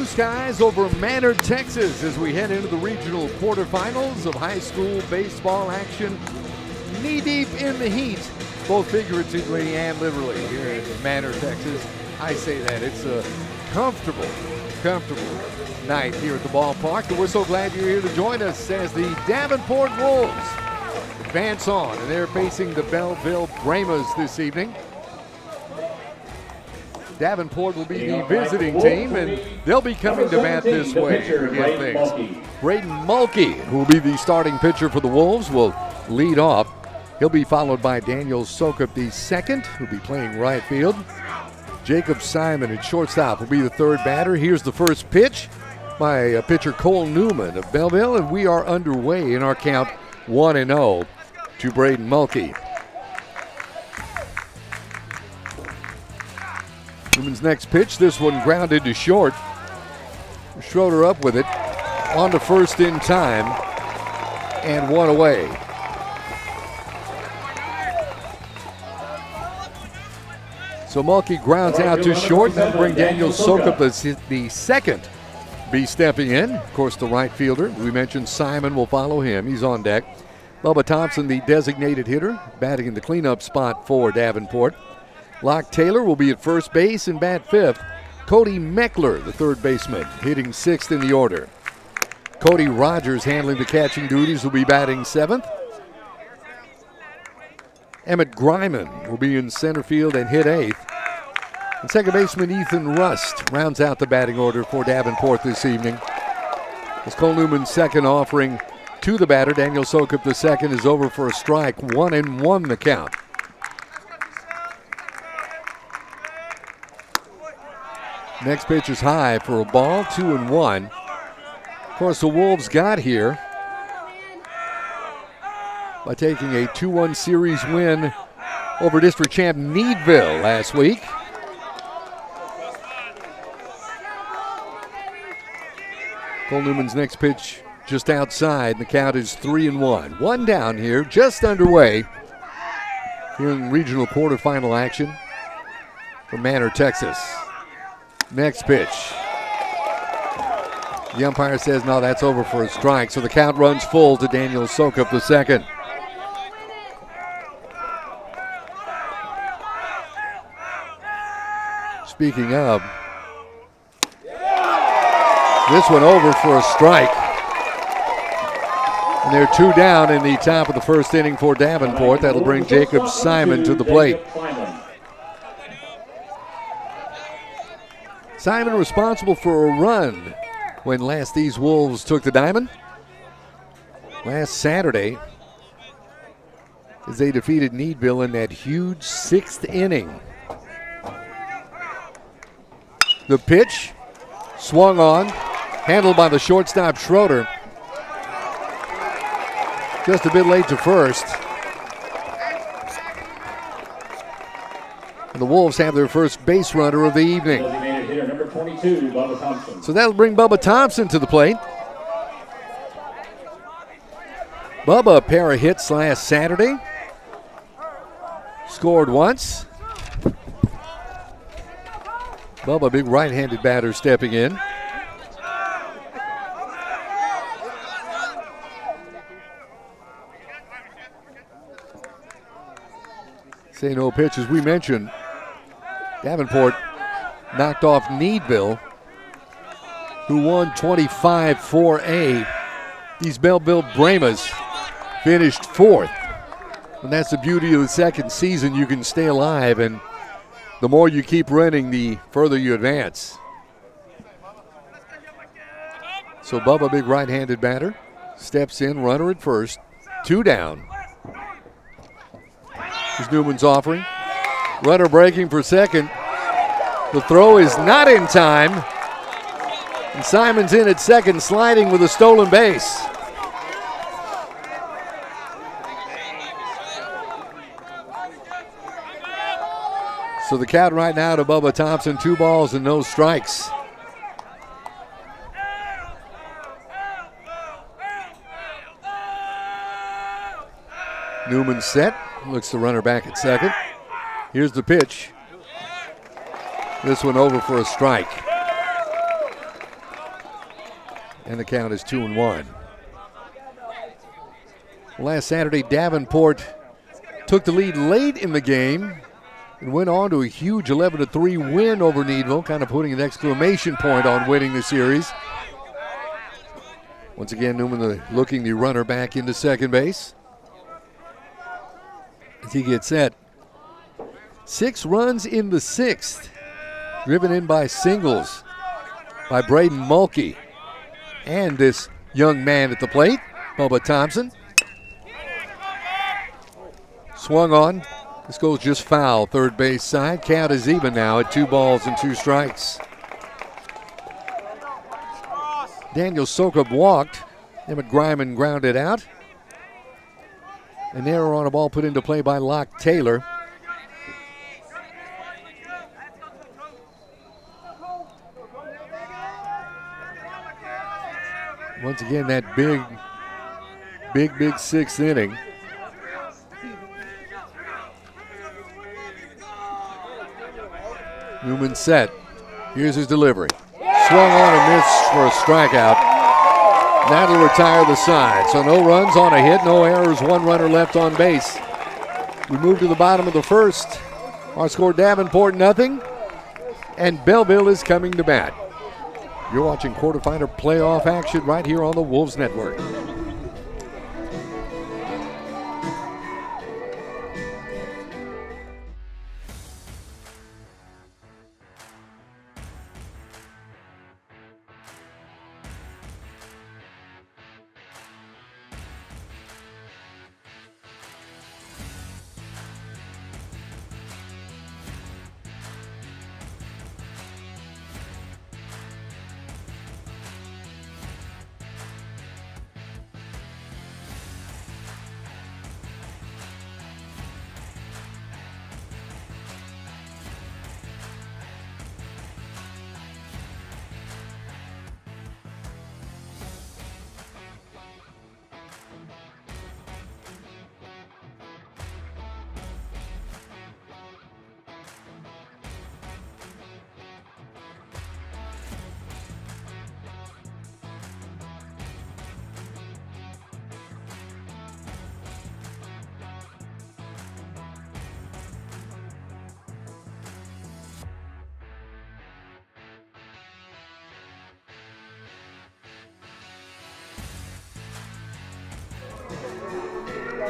blue skies over Manor, Texas as we head into the regional quarterfinals of high school baseball action. Knee-deep in the heat, both figuratively and literally here in Manor, Texas. I say that. It's a comfortable night here at the ballpark, and we're so glad you're here to join us as the Davenport Wolves advance on, and they're facing the Bellville Brahmas this evening. Davenport will be the visiting team, and they'll be coming to bat this way to begin things. Braden Mulkey, who will be the starting pitcher for the Wolves, will lead off. He'll be followed by Daniel Sokup, the second, who'll be playing right field. Jacob Simon at shortstop will be the third batter. Here's the first pitch by pitcher Cole Newman of Belleville, and we are underway in our count 1-0 to Braden Mulkey. Newman's next pitch, this one grounded to short. Schroeder up with it, on to first in time, and one away. So Mulkey grounds out to short. That'll bring Daniel Sokup, the second, be stepping in. Of course, the right fielder, we mentioned Simon will follow him. He's on deck. Bubba Thompson, the designated hitter, batting in the cleanup spot for Davenport. Locke Taylor will be at first base and bat fifth. Cody Meckler, the third baseman, hitting sixth in the order. Cody Rogers handling the catching duties, will be batting seventh. Emmett Greiman will be in center field and hit eighth. And second baseman Ethan Rust rounds out the batting order for Davenport this evening. As Cole Newman's second offering to the batter, Daniel Sokup the second, is over for a strike. 1-1 the count. Next pitch is high for a ball, 2-1. Of course, the Wolves got here by taking a 2-1 series win over district champ Needville last week. Cole Newman's next pitch just outside, and the count is 3-1. One down here, just underway here in regional quarterfinal action from Manor, Texas. Next pitch. The umpire says, no, that's over for a strike. So the count runs full to Daniel Sokup the second. Speaking of, this one over for a strike. And they're two down in the top of the first inning for Davenport. That'll bring Jacob Simon to the plate. Simon responsible for a run when last these Wolves took the diamond. Last Saturday, as they defeated Needville in that huge sixth inning. The pitch, swung on, handled by the shortstop Schroeder. Just a bit late to first. And the Wolves have their first base runner of the evening. Number 22, Bubba Thompson. So that'll bring Bubba Thompson to the plate. Bubba, a pair of hits last Saturday. Scored once. Bubba, big right-handed batter, stepping in. Say no pitch, as we mentioned. Davenport knocked off Needville, who won 25-4A. These Belleville Brahmas finished fourth. And that's the beauty of the second season. You can stay alive, and the more you keep running, the further you advance. So Bubba, big right-handed batter, steps in, runner at first, two down. Here's Newman's offering. Runner breaking for second. The throw is not in time. And Simon's in at second, sliding with a stolen base. So the count right now to Bubba Thompson, 2 balls and no strikes. Newman set, looks the runner back at second. Here's the pitch. This one over for a strike. and the count is 2-1. Last Saturday, Davenport took the lead late in the game and went on to a huge 11-3 win over Needville, kind of putting an exclamation point on winning the series. Once again, Newman looking the runner back into second base as he gets set. 6 runs in the 6th, driven in by singles by Braden Mulkey and this young man at the plate, Bubba Thompson. Swung on. This goes just foul, third base side. Count is even now at 2 balls and 2 strikes. Daniel Sokup walked. Emmett Griman grounded out. An error on a ball put into play by Locke Taylor. Once again, that big 6th inning. Newman set. Here's his delivery. Swung on and missed for a strikeout. That'll retire the side. So no runs on a hit, no errors, 1 runner left on base. We move to the bottom of the first. Our score, Davenport 0, and Bellville is coming to bat. You're watching quarterfinal playoff action right here on the Wolves Network.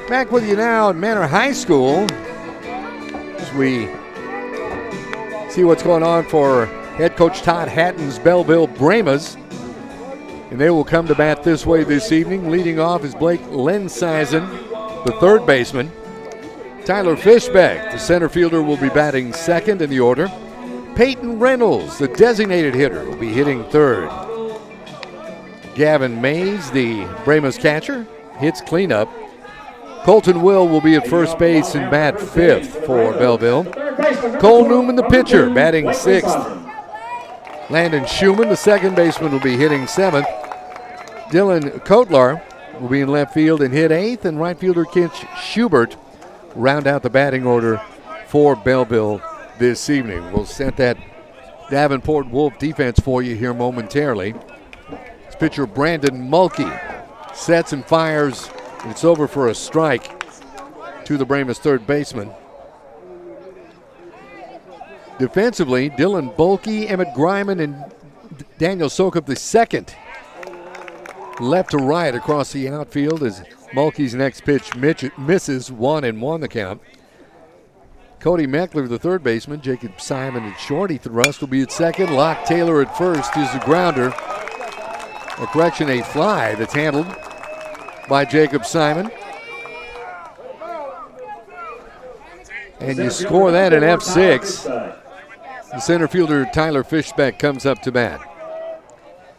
Back with you now at Manor High School as we see what's going on for head coach Todd Hatton's Bellville Brahmas. And they will come to bat this way this evening. Leading off is Blake Lensizen, the third baseman. Tyler Fishbeck, the center fielder, will be batting second in the order. Peyton Reynolds, the designated hitter, will be hitting third. Gavin Mays, the Brahmas catcher, hits cleanup. Colton will be at first base and bat fifth for Bellville. Cole Newman, the pitcher, batting sixth. Landon Schumann, the second baseman, will be hitting seventh. Dylan Kotlar will be in left field and hit eighth, and right fielder Kent Schubert round out the batting order for Bellville this evening. We'll set that Davenport Wolf defense for you here momentarily. This pitcher Brandon Mulkey sets and fires. It's over for a strike to the Brahmas third baseman. Defensively, Dylan Bulkey, Emmett Griman, and Daniel Sokup the second. Left to right across the outfield as Mulkey's next pitch misses, 1-1 the count. Cody Meckler, the third baseman, Jacob Simon at short. Ethan Rust will be at second. Locke Taylor at first is the grounder. A correction, a fly that's handled by Jacob Simon. And you score that in F6. The center fielder Tyler Fishbeck comes up to bat.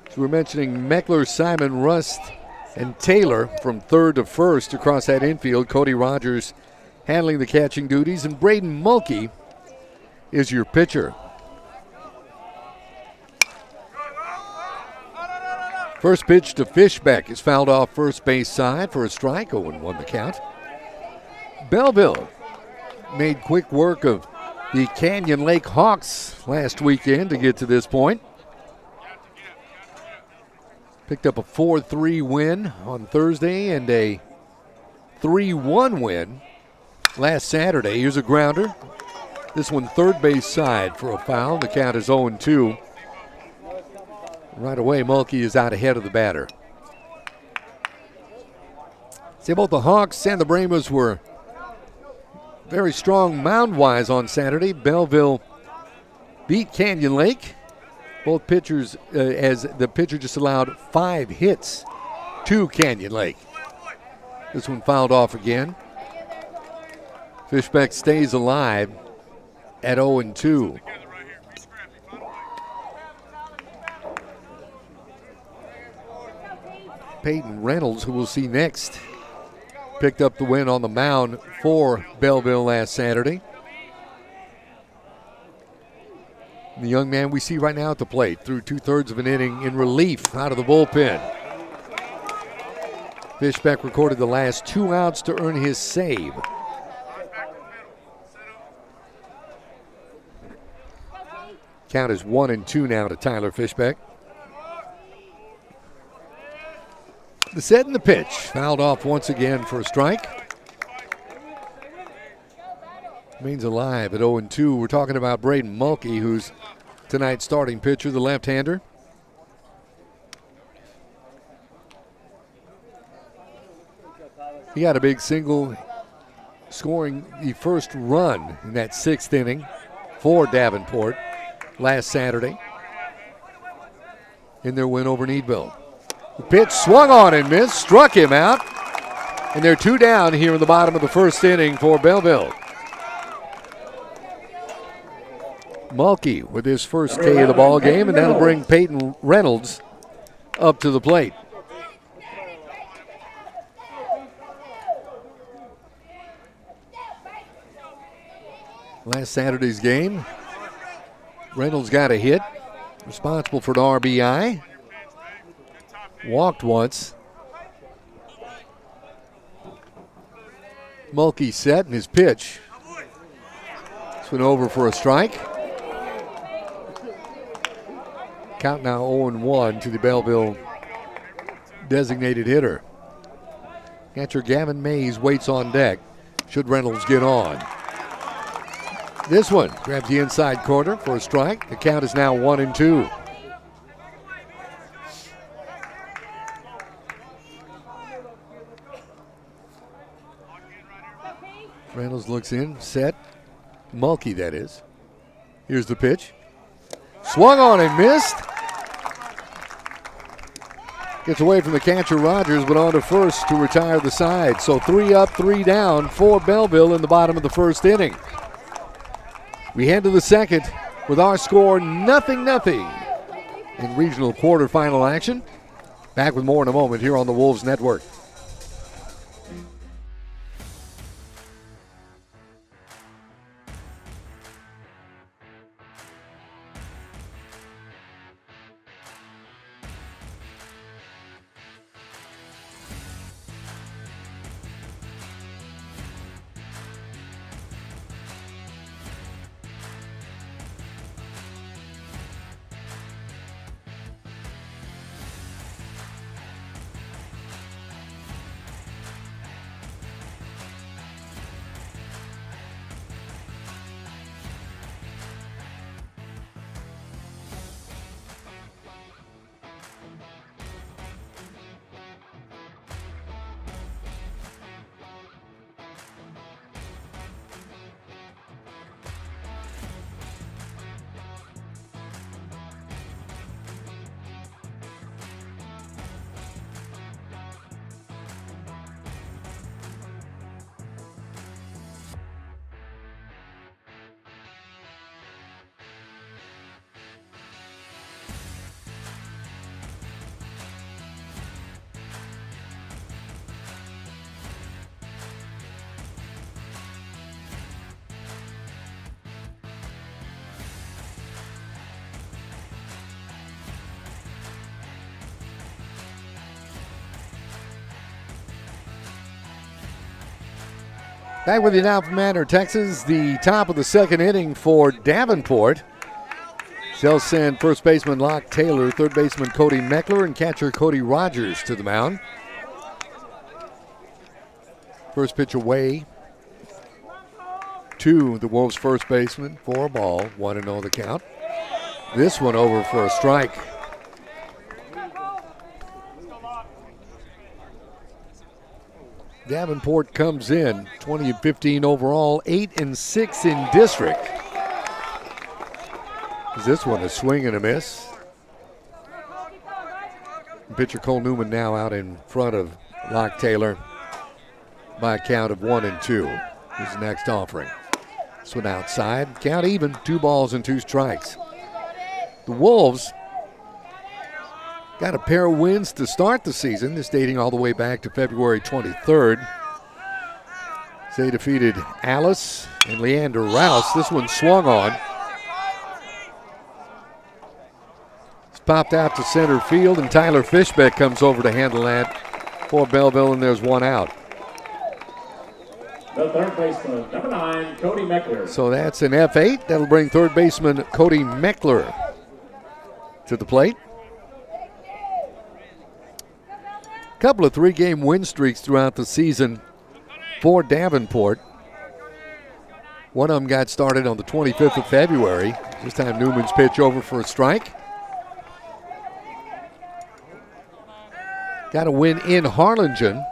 So we're mentioning Meckler, Simon, Rust, and Taylor from third to first across that infield. Cody Rogers handling the catching duties, and Braden Mulkey is your pitcher. First pitch to Fishbeck is fouled off first base side for a strike, 0-1 the count. Bellville made quick work of the Canyon Lake Hawks last weekend to get to this point. Picked up a 4-3 win on Thursday and a 3-1 win last Saturday. Here's a grounder. This one third base side for a foul. The count is 0-2. Right away, Mulkey is out ahead of the batter. See, both the Hawks and the Brahmas were very strong mound-wise on Saturday. Bellville beat Canyon Lake. Both pitchers, as the pitcher just allowed 5 hits to Canyon Lake. This one fouled off again. Fishbeck stays alive at 0-2. Peyton Reynolds, who we'll see next, picked up the win on the mound for Belleville last Saturday. The young man we see right now at the plate threw 2/3 of an inning in relief out of the bullpen. Fishbeck recorded the last 2 outs to earn his save. Count is 1-2 now to Tyler Fishbeck. The set and the pitch. Fouled off once again for a strike. Remains alive at 0-2. We're talking about Braden Mulkey, who's tonight's starting pitcher, the left-hander. He got a big single, scoring the first run in that 6th inning for Davenport last Saturday in their win over Needville. The pitch swung on and missed, struck him out, and they're 2 down here in the bottom of the 1st inning for Belleville. Mulkey with his first K of the ball game, and that'll bring Peyton Reynolds up to the plate. Last Saturday's game, Reynolds got a hit, responsible for an RBI. Walked once. Mulkey set and his pitch. This one over for a strike. Count now 0-1 to the Belleville designated hitter. Catcher Gavin Mays waits on deck should Reynolds get on. This one grabs the inside corner for a strike. The count is now 1-2. Reynolds looks in, set. Mulkey, that is. Here's the pitch. Swung on and missed. Gets away from the catcher, Rogers, but on to first to retire the side. So 3 up, 3 down for Belleville in the bottom of the 1st inning. We head to the 2nd with our score 0-0 in regional quarterfinal action. Back with more in a moment here on the Wolves Network. Back with you now from Manor, Texas. The top of the 2nd inning for Davenport. They'll send first baseman Locke Taylor, third baseman Cody Meckler, and catcher Cody Rogers to the mound. First pitch away to the Wolves' first baseman for a ball, 1-0 the count. This one over for a strike. Davenport comes in 20-15 overall, 8-6 in district. This one a swing and a miss. Pitcher Cole Newman now out in front of Locke Taylor by a count of 1-2. His next offering. This one outside, count even, 2 balls and 2 strikes. The Wolves got a pair of wins to start the season, this dating all the way back to February 23rd. They defeated Alice and Leander Rouse. This one swung on. It's popped out to center field, and Tyler Fishbeck comes over to handle that for Bellville, and there's one out. The third baseman, number 9, Cody Meckler. So that's an F8. That'll bring third baseman Cody Meckler to the plate. Couple of 3-game win streaks throughout the season for Davenport. One of them got started on the 25th of February. This time Newman's pitch over for a strike. Got a win in Harlingen.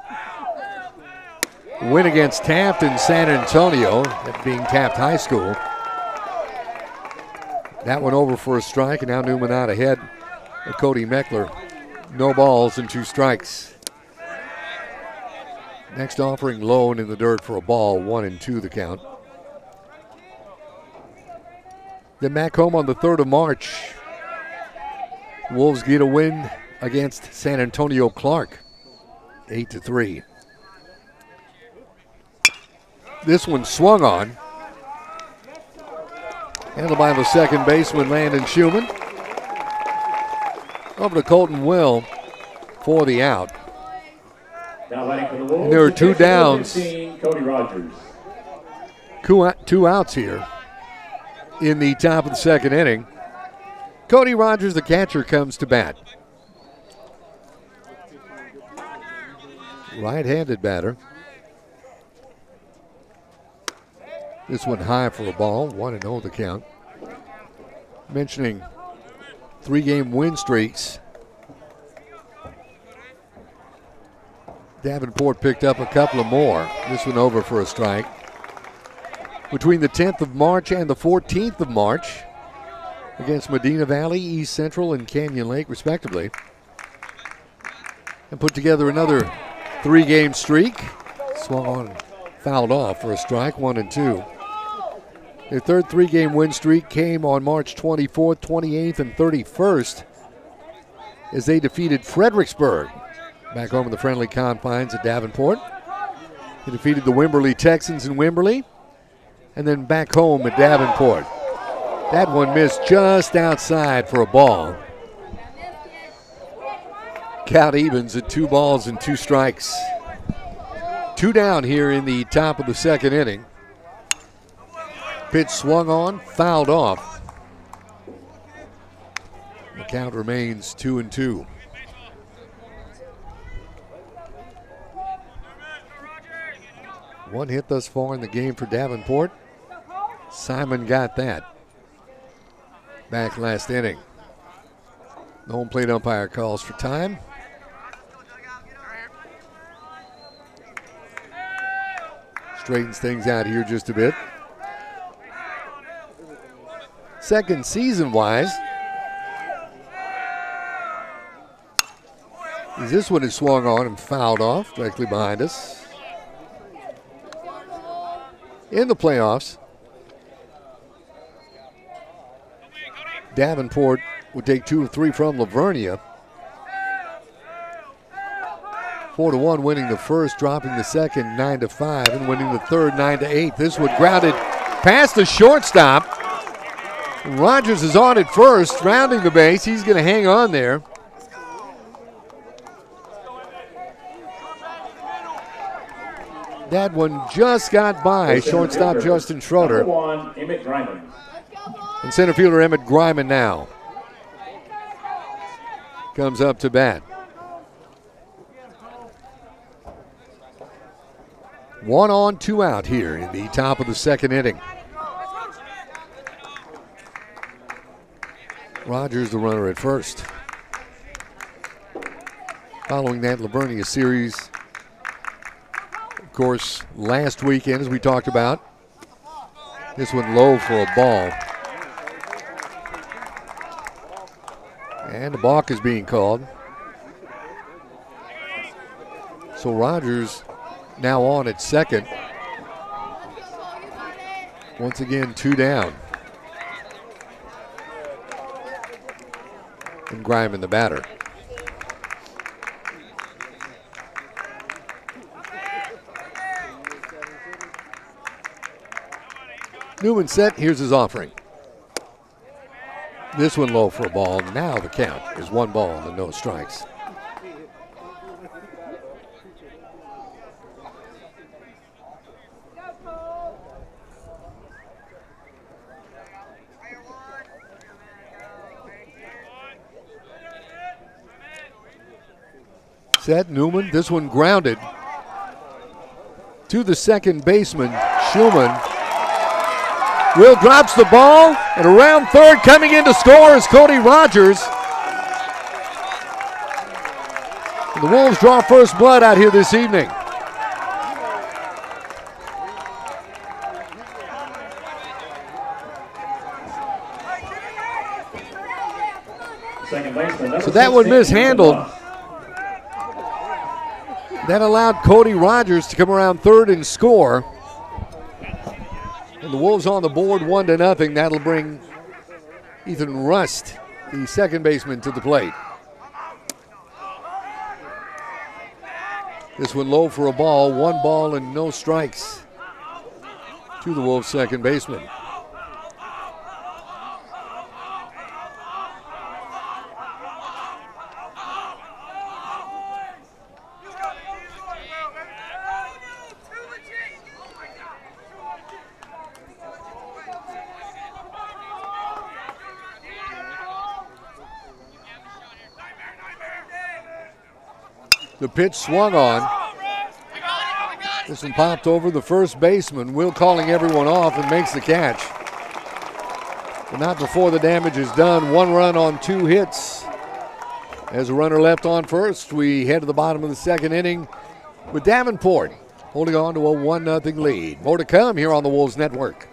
Win against Taft in San Antonio, that being Taft High School. That one over for a strike, and now Newman out ahead of Cody Meckler. No balls and 2 strikes. Next offering low and in the dirt for a ball, 1-2 the count. Then back home on the 3rd of March. Wolves get a win against San Antonio Clark, 8-3. This one swung on. Handled by the second baseman, Landon Schumann. Over to Colton Will for the out. Now batting for the Wolves, and there are 2 downs. 15, Cody Rogers. 2 outs here in the top of the 2nd inning. Cody Rogers, the catcher, comes to bat. Right-handed batter. This one high for a ball, 1-0 the count. Mentioning 3-game win streaks. Davenport picked up a couple of more. This one over for a strike. Between the 10th of March and the 14th of March against Medina Valley, East Central, and Canyon Lake, respectively. And put together another 3-game streak. Swung on, fouled off for a strike, 1-2. Their third 3-game win streak came on March 24th, 28th, and 31st as they defeated Fredericksburg back home in the friendly confines at Davenport. They defeated the Wimberley Texans in Wimberley, and then back home at Davenport. That one missed just outside for a ball. Count evens at 2 balls and 2 strikes. 2 down here in the top of the 2nd inning. Pitch swung on, fouled off. The count remains 2-2. One hit thus far in the game for Davenport. Simon got that back last inning. The home plate umpire calls for time. Straightens things out here just a bit. Second season-wise, this one is swung on and fouled off directly behind us. In the playoffs, Davenport would take 2 of 3 from Lavernia. 4-1, winning the first, dropping the second 9-5, and winning the third 9-8. This one grounded past the shortstop. Rogers is on at first, rounding the base. He's going to hang on there. That one just got by shortstop Justin Schroeder. Number 1, Emmett Dryman. And center fielder Emmett Griman now comes up to bat. 1 on, 2 out here in the top of the second inning. Rogers the runner at first. Following that Livonia series, of course, last weekend, as we talked about, this one low for a ball. And a balk is being called. So Rogers now on at second. Once again, 2 down. And Griman the batter. Newman set, here's his offering. This one low for a ball. Now the count is 1 ball and no strikes. Set, Newman, this one grounded to the second baseman, Schulman. Will drops the ball, and around third coming in to score is Cody Rogers. And the Wolves draw first blood out here this evening. Second baseman, So that one mishandled. That allowed Cody Rogers to come around third and score. And the Wolves on the board 1-0. That'll bring Ethan Rust, the second baseman, to the plate. This one low for a ball. 1 ball and no strikes to the Wolves' second baseman. The pitch swung on. This one popped over the first baseman. Will calling everyone off and makes the catch. But not before the damage is done. 1 run on 2 hits. As a runner left on first, we head to the bottom of the second inning with Davenport holding on to a 1-0 lead. More to come here on the Wolves Network.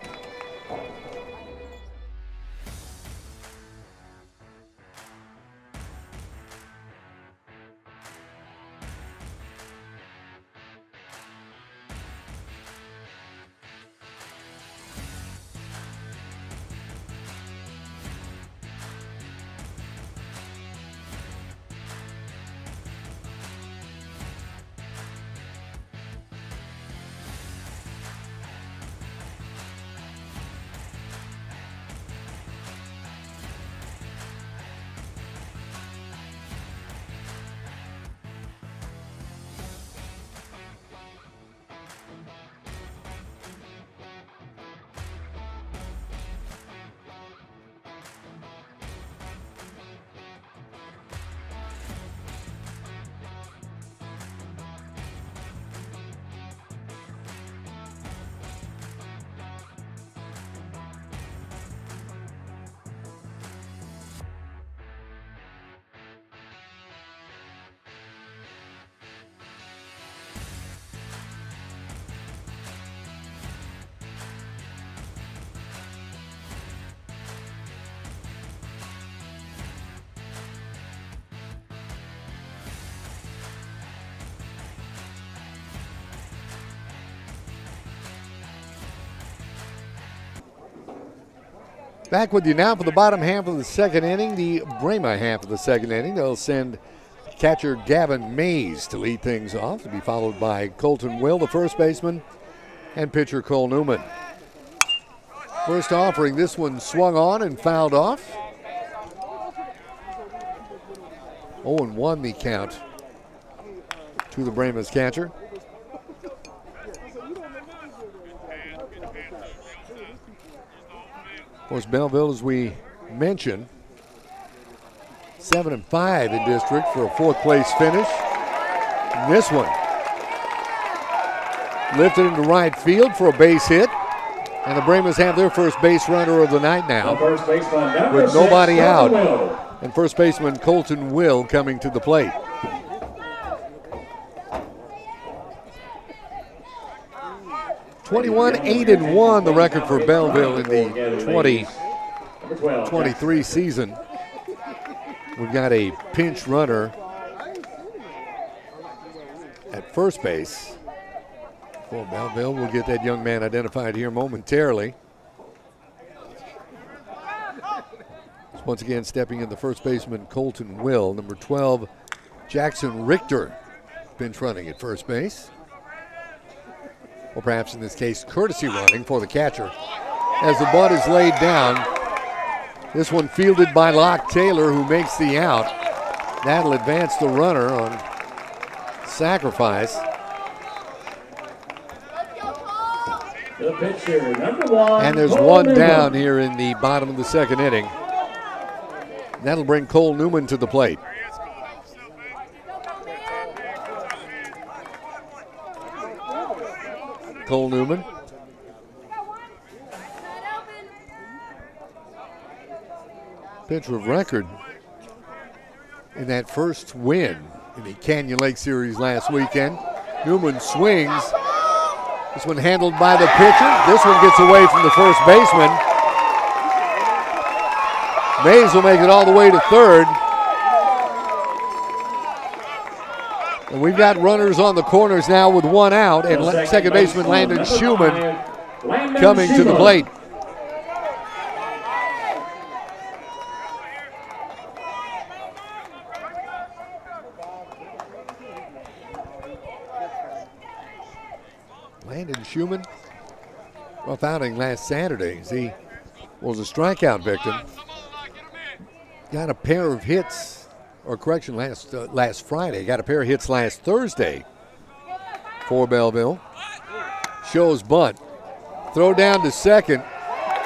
Back with you now for the bottom half of the second inning, the Brahmas half of the second inning. They'll send catcher Gavin Mays to lead things off, to be followed by Colton Will, the first baseman, and pitcher Cole Newman. First offering, this one swung on and fouled off. 0-1 the count to the Brahmas catcher. Of course, Bellville, as we mentioned, 7-5 in district for a fourth place finish. And this one lifted into right field for a base hit. And the Brahmas have their first base runner of the night now with nobody out. And first baseman Colton Will coming to the plate. (21-8-1) the record for Bellville in the 2023 season. We've got a pinch runner at first base for Bellville. We'll get that young man identified here momentarily. Once again, stepping in the first baseman, Colton Will. Number 12, Jackson Richter, pinch running at first base. Or perhaps in this case, courtesy running for the catcher. As the bunt is laid down, this one fielded by Locke Taylor, who makes the out. That'll advance the runner on sacrifice. The pitcher, number 1. And there's one down here in the bottom of the second inning. That'll bring Cole Newman to the plate. Cole Newman. Pitcher of record in that first win in the Canyon Lake Series last weekend. Newman swings. This one handled by the pitcher. This one gets away from the first baseman. Mays will make it all the way to third. And we've got runners on the corners now with one out, and second baseman Landon Schumann coming to the plate. Landon Schumann, rough outing last Saturday as he was a strikeout victim. Got a pair of hits, or correction, last Friday. Got a pair of hits last Thursday for Belleville. Shows bunt. Throw down to second.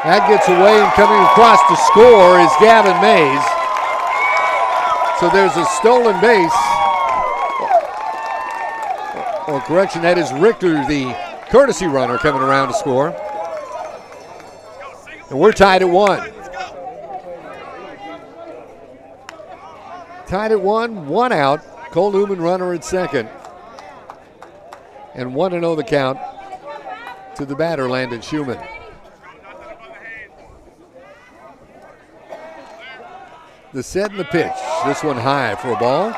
That gets away, and coming across to score is Gavin Mays. So there's a stolen base. Or correction, that is Richter, the courtesy runner, coming around to score. And we're tied at 1. Tied at 1, one out. Cole Newman runner at second. And 1-0 the count to the batter, Landon Schumann. The set and the pitch. This one high for a ball.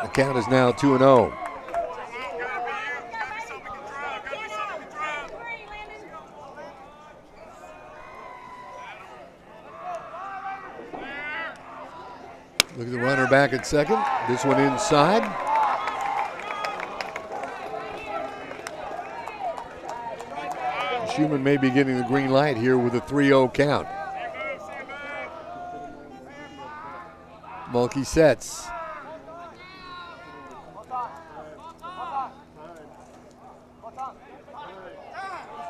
The count is now 2-0. Look at the runner back at second. This one inside. Schumann may be getting the green light here with a 3-0 count. Mulkey sets.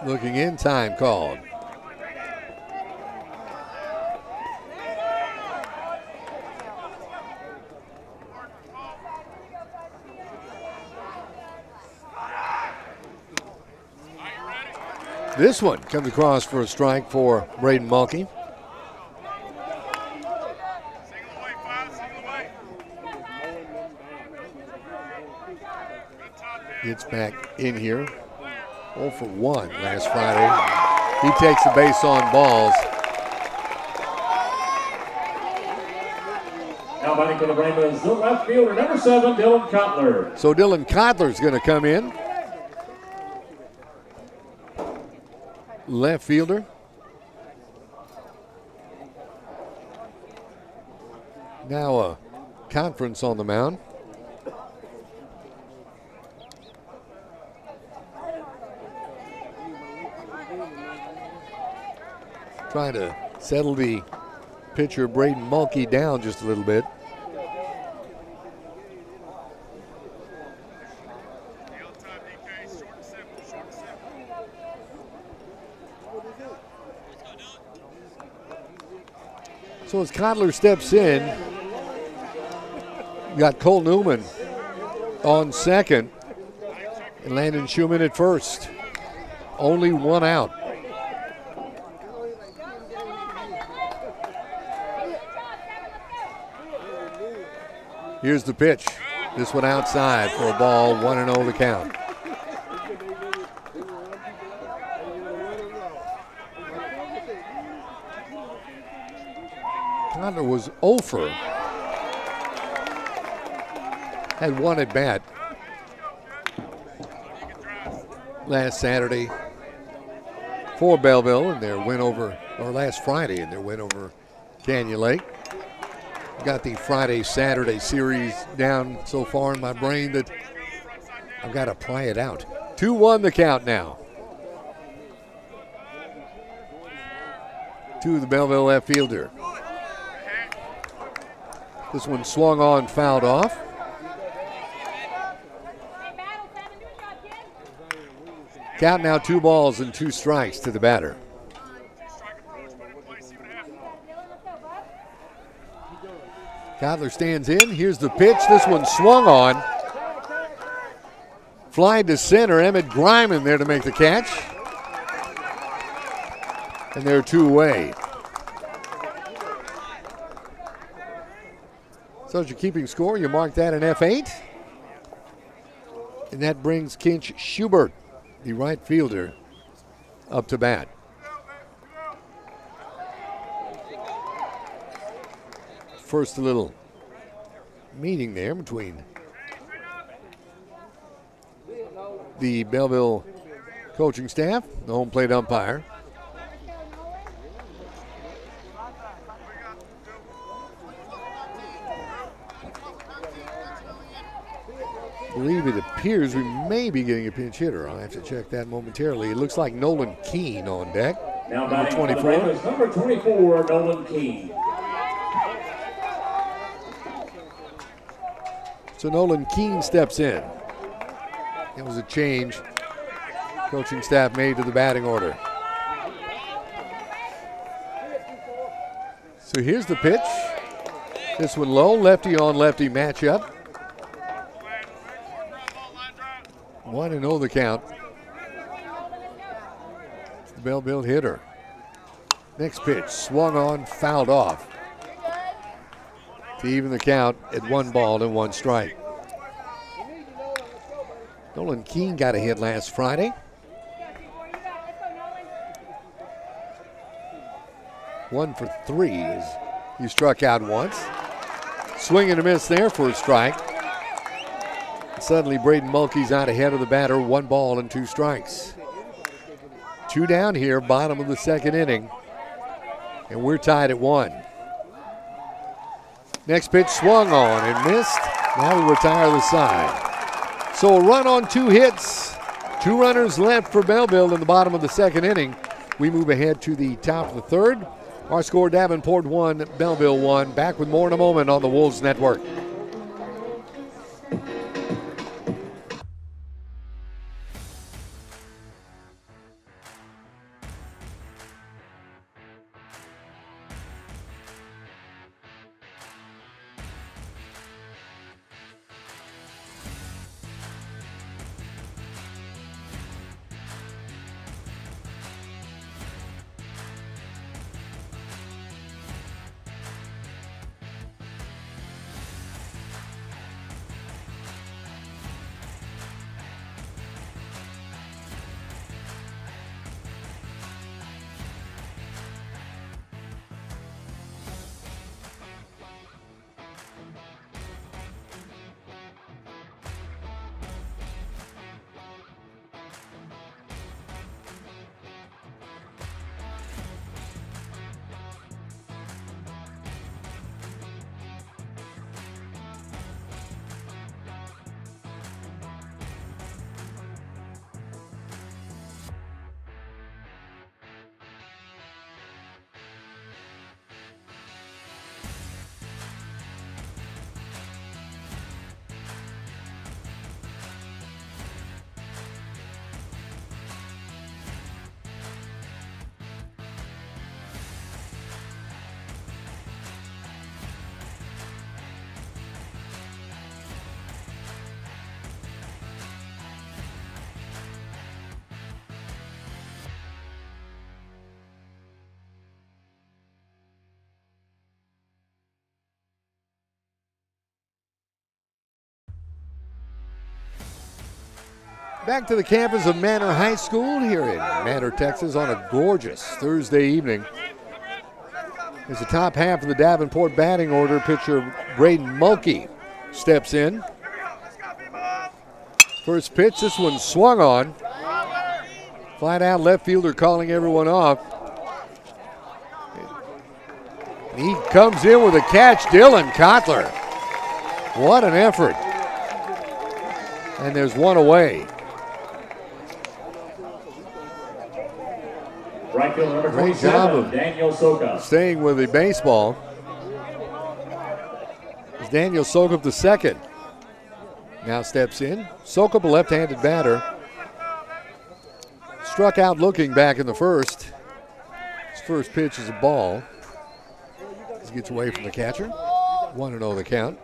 Looking in, time called. This one comes across for a strike for Braden Mulkey. Gets back in here. 0 for 1 last Friday. He takes the base on balls. Now batting for the Brahmas, the left fielder, number 7, Dylan Kotler. So Dylan Kotler's going to come in. Left fielder. Now a conference on the mound. Trying to settle the pitcher Braden Mulkey down just a little bit. So as Codler steps in, you got Cole Newman on second and Landon Schumann at first. Only one out. Here's the pitch. This one outside for a ball, 1-0 the count. Connor was 0 for. Had one at bat last Saturday for Bellville in their win over, or last Friday in their win over Canyon Lake. Got the Friday-Saturday series down so far in my brain that I've got to pry it out. 2-1 the count now. To the Belleville left fielder. This one swung on, fouled off. Count now 2 balls and 2 strikes to the batter. Codler stands in. Here's the pitch. This one swung on. Fly to center. Emmett Griman there to make the catch. And they're 2 away. So as you're keeping score, you mark that an F8. And that brings Kinch Schubert, the right fielder, up to bat. First a little meeting there between the Belleville coaching staff, the home plate umpire. I believe it appears we may be getting a pinch hitter. I'll have to check that momentarily. It looks like Nolan Keene on deck. Now number 24. Number 24, Nolan Keene. So Nolan Keene steps in. It was a change coaching staff made to the batting order. So here's the pitch. This one low, lefty on lefty matchup. 1-0 the count. The Belleville hitter. Next pitch, swung on, fouled off. To even the count at 1 ball and 1 strike. Nolan Keene got a hit last Friday. One for 3 as he struck out once. Swing and a miss there for a strike. Suddenly Braden Mulkey's out ahead of the batter, 1 ball and 2 strikes. 2 down here, bottom of the 2nd inning. And we're tied at 1. Next pitch swung on and missed. Now we retire the side. So a run on 2 hits. 2 runners left for Belleville in the bottom of the 2nd inning. We move ahead to the top of the 3rd. Our score, Davenport 1, Belleville 1. Back with more in a moment on the Wolves Network. Back to the campus of Manor High School here in Manor, Texas on a gorgeous Thursday evening. As the top half of the Davenport batting order, pitcher Braden Mulkey steps in. First pitch, this one swung on. Flat out left fielder calling everyone off. He comes in with a catch, Dylan Kotler. What an effort. And there's one away. Right fielder number Great job 27, of Daniel Soka. staying with the baseball. As Daniel Sokup the second now steps in. Sokup, a left-handed batter. Struck out looking back in the first. His first pitch is a ball. He gets away from the catcher. 1-0 the count.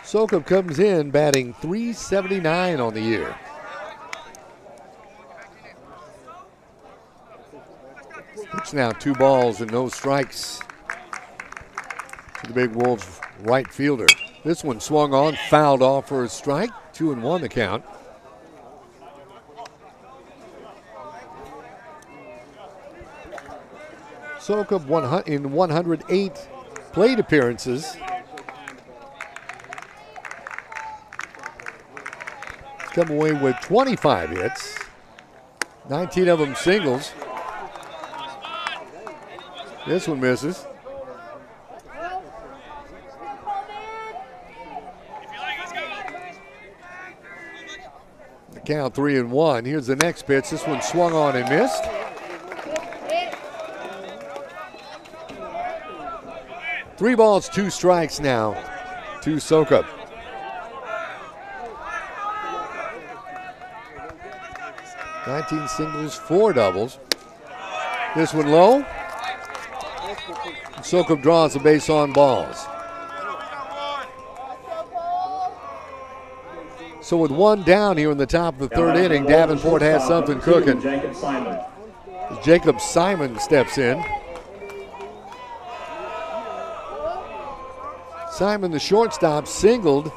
Sokup comes in batting .379 on the year. It's now 2 balls and no strikes to the Big Wolves right fielder. This one swung on, fouled off for a strike. 2-1 the count. Sokup in 108 plate appearances. Come away with 25 hits, 19 of them singles. This one misses. The count 3-1. Here's the next pitch. This one swung on and missed. Three balls, 2 strikes now to Sokup. 19 singles, 4 doubles. This one low. Sokup draws the base on balls. So with 1 down here in the top of the 3rd inning, Davenport has something cooking. Jacob Simon steps in. Simon, the shortstop, singled,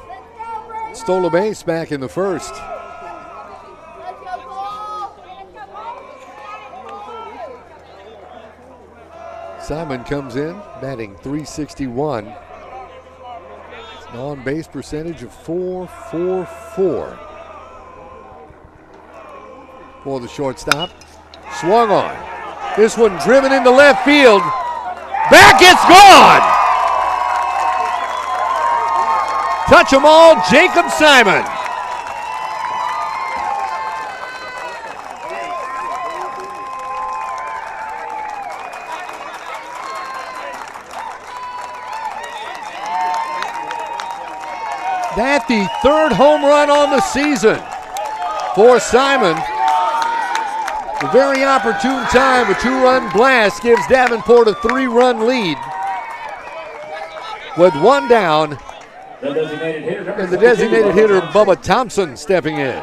stole a base back in the first. Simon comes in, batting .361. An on-base percentage of .444. For the shortstop. Swung on. This one driven into left field. Back, it's gone! Touch 'em all, Jacob Simon. That's the 3rd home run on the season for Simon. A very opportune time, a 2-run blast gives Davenport a 3-run lead. With 1 down, and the designated hitter, Bubba Thompson, stepping in.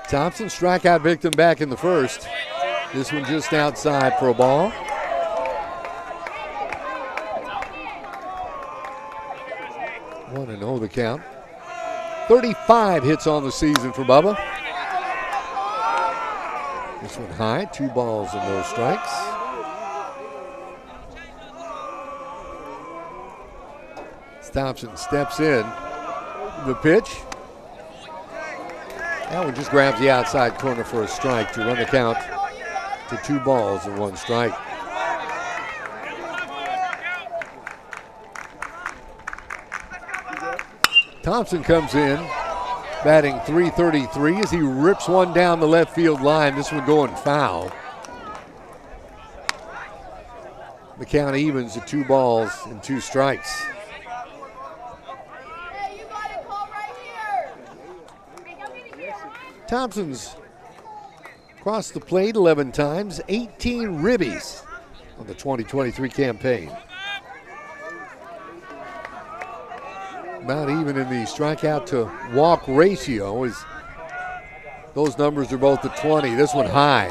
Thompson, strikeout victim back in the first. This one just outside for a ball. One and 0 the count. 35 hits on the season for Bubba. This one high, 2 balls and no strikes. Thompson steps in. The pitch. That one just grabs the outside corner for a strike to run the count to 2 balls and 1 strike. Thompson comes in, batting .333 as he rips one down the left field line. This one going foul. The count evens to 2 balls and 2 strikes. Thompson's crossed the plate 11 times, 18 ribbies on the 2023 campaign. about even in the strikeout to walk ratio. Those numbers are both at 20. This one high.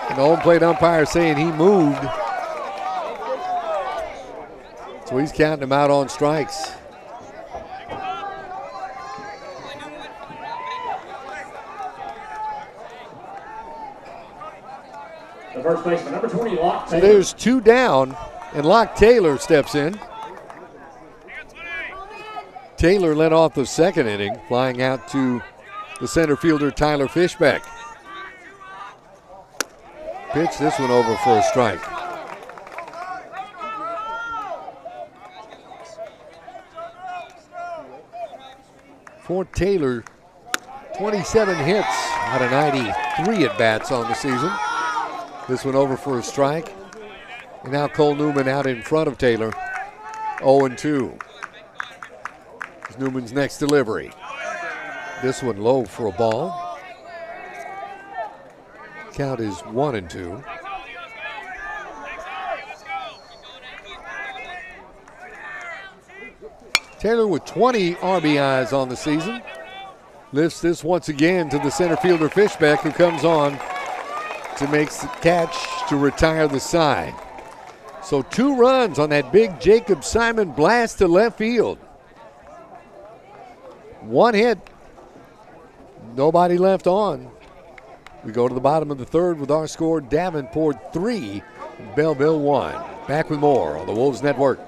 And the home plate umpire saying he moved. So he's counting him out on strikes. The first baseman, number 20, Locke So Taylor. there's 2 down, and Locke Taylor steps in. Taylor led off the second inning, flying out to the center fielder, Tyler Fishbeck. Pitch this one over for a strike. For Taylor, 27 hits out of 93 at-bats on the season. This one over for a strike. And now Cole Newman out in front of Taylor, 0-2. It's Newman's next delivery. This one low for a ball. Count is 1-2. Taylor with 20 RBIs on the season. Lifts this once again to the center fielder Fishbeck, who comes on to make the catch to retire the side. So 2 runs on that big Jacob Simon blast to left field. 1 hit. Nobody left on. We go to the bottom of the third with our score, Davenport 3, Bellville 1. Back with more on the Wolves Network.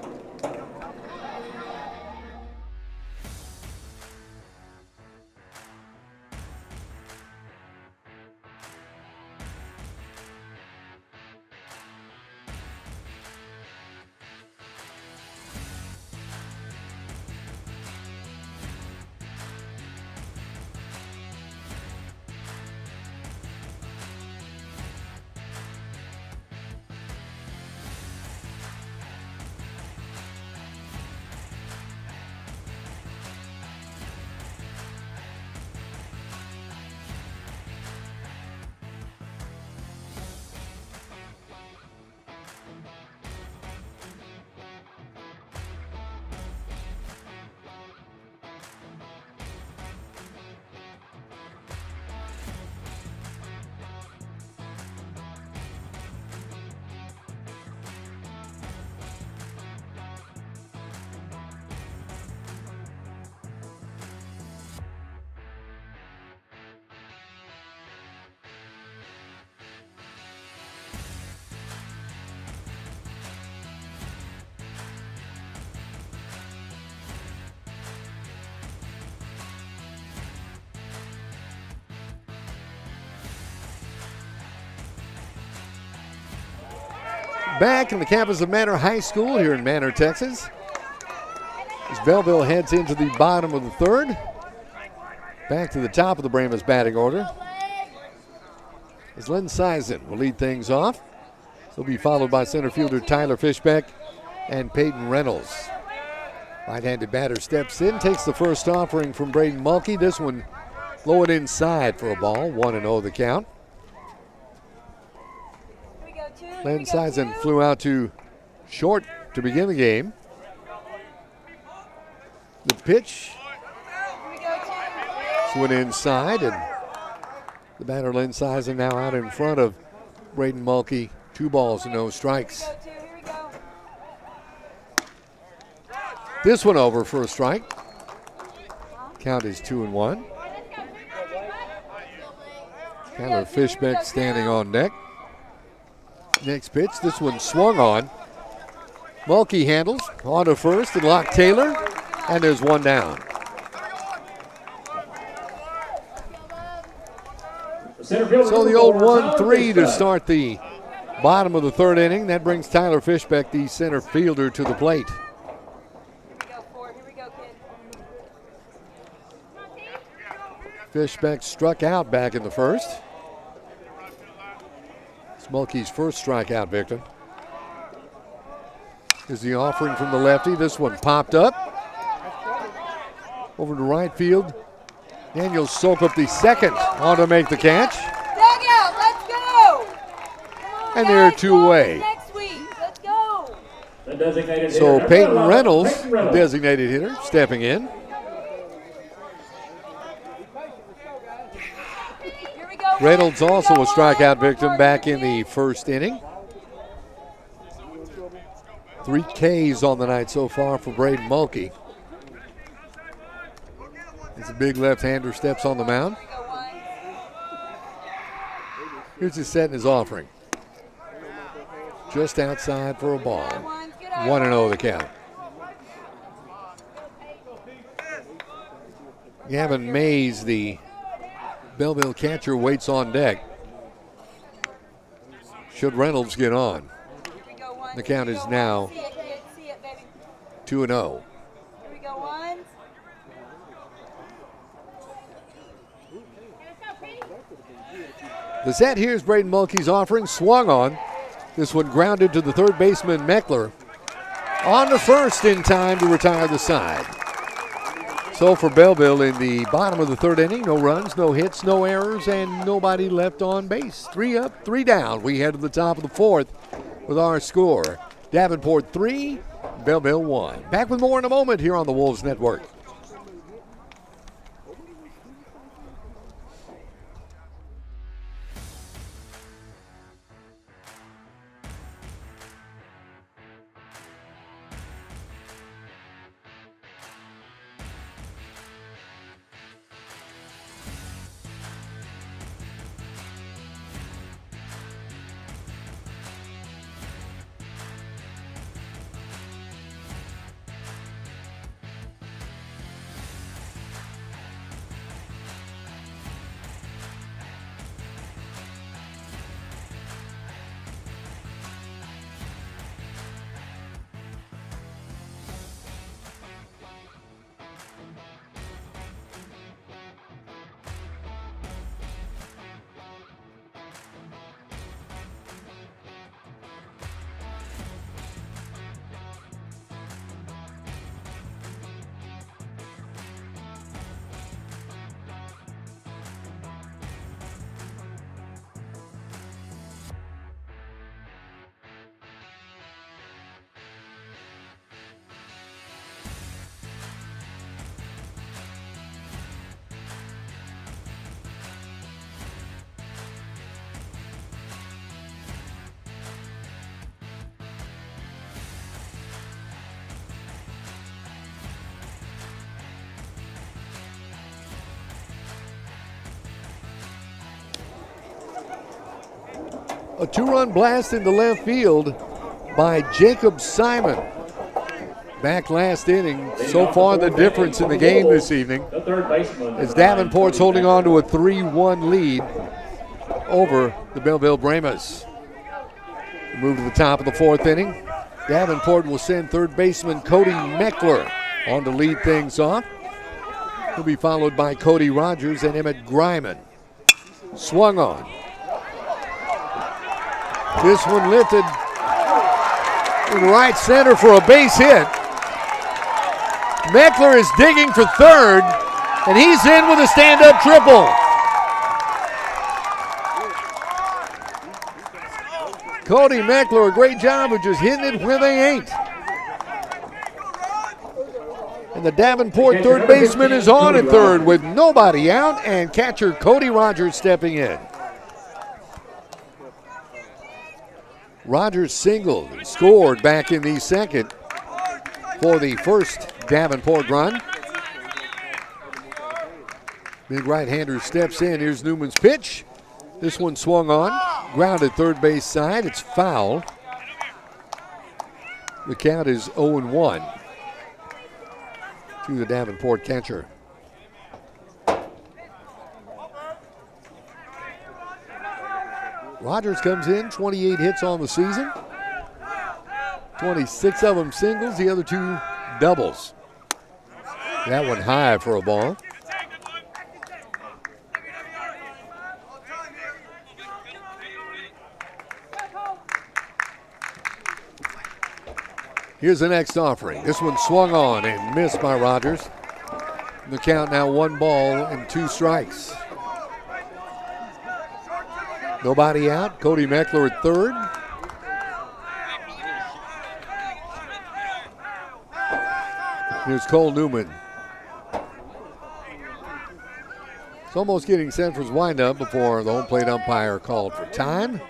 Back on the campus of Manor High School here in Manor, Texas, as Belleville heads into the bottom of the third. Back to the top of the Brahmas batting order, as Len Sison will lead things off. He'll be followed by center fielder Tyler Fishbeck and Peyton Reynolds. Right-handed batter steps in, takes the first offering from Braden Mulkey. This one low and inside for a ball, 1-0 the count. Len Sison flew out to short to begin the game. The pitch went inside, and the batter Len Sison now out in front of Braden Mulkey. 2 balls and no strikes. This one over for a strike. Count is 2-1. Tyler Fishbeck standing on deck. Next pitch, this one swung on. Mulkey handles on to first and Locke Taylor, and there's 1 down. So the old 1-3 to start the bottom of the third inning. That brings Tyler Fishbeck, the center fielder, to the plate. Fishbeck struck out back in the first. Mulkey's first strikeout victim. Is the offering from the lefty. This one popped up. Over to right field. Daniel Sokup, the second, on to make the catch. Dugout, let's go! And they're 2 away. Next week, let's go! The designated So hitter. Peyton Number 11, Reynolds, Peyton the Reynolds. designated hitter, stepping in. Reynolds also a strikeout victim back in the first inning. 3 Ks on the night so far for Braden Mulkey. He's a big left-hander, steps on the mound. Here's his set and his offering. Just outside for a ball. 1-0 the count. Gavin Mays, the Bellville catcher, waits on deck. Should Reynolds get on. The count is now 2-0. The set here's Braden Mulkey's offering, swung on. This one grounded to the third baseman, Meckler. On to first in time to retire the side. So for Belleville in the bottom of the third inning, no runs, no hits, no errors, and nobody left on base. 3 up, 3 down. We head to the top of the fourth with our score. Davenport 3, Belleville 1. Back with more in a moment here on the Wolves Network. A 2-run blast into left field by Jacob Simon. Back last inning. So far the difference in the game this evening The third baseman. as Davenport's holding on to a 3-1 lead over the Belleville Brahmas. We move to the top of the fourth inning. Davenport will send third baseman Cody Meckler on to lead things off. He'll be followed by Cody Rogers and Emmett Greiman. Swung on. This one lifted in right center for a base hit. Meckler is digging for third, and he's in with a stand-up triple. Cody Meckler, a great job of just hitting it where they ain't. And the Davenport third baseman is on at third with nobody out, and catcher Cody Rogers stepping in. Rogers singled and scored back in the second for the first Davenport run. Big right-hander steps in. Here's Newman's pitch. This one swung on, grounded third base side. It's foul. The count is 0-1 to the Davenport catcher. Rogers comes in, 28 hits on the season. 26 of them singles, the other 2 doubles. That one high for a ball. Here's the next offering. This one swung on and missed by Rogers. The count now 1 ball and 2 strikes. Nobody out. Cody Meckler at third. Here's Cole Newman. It's almost getting set for his windup before the home plate umpire called for time.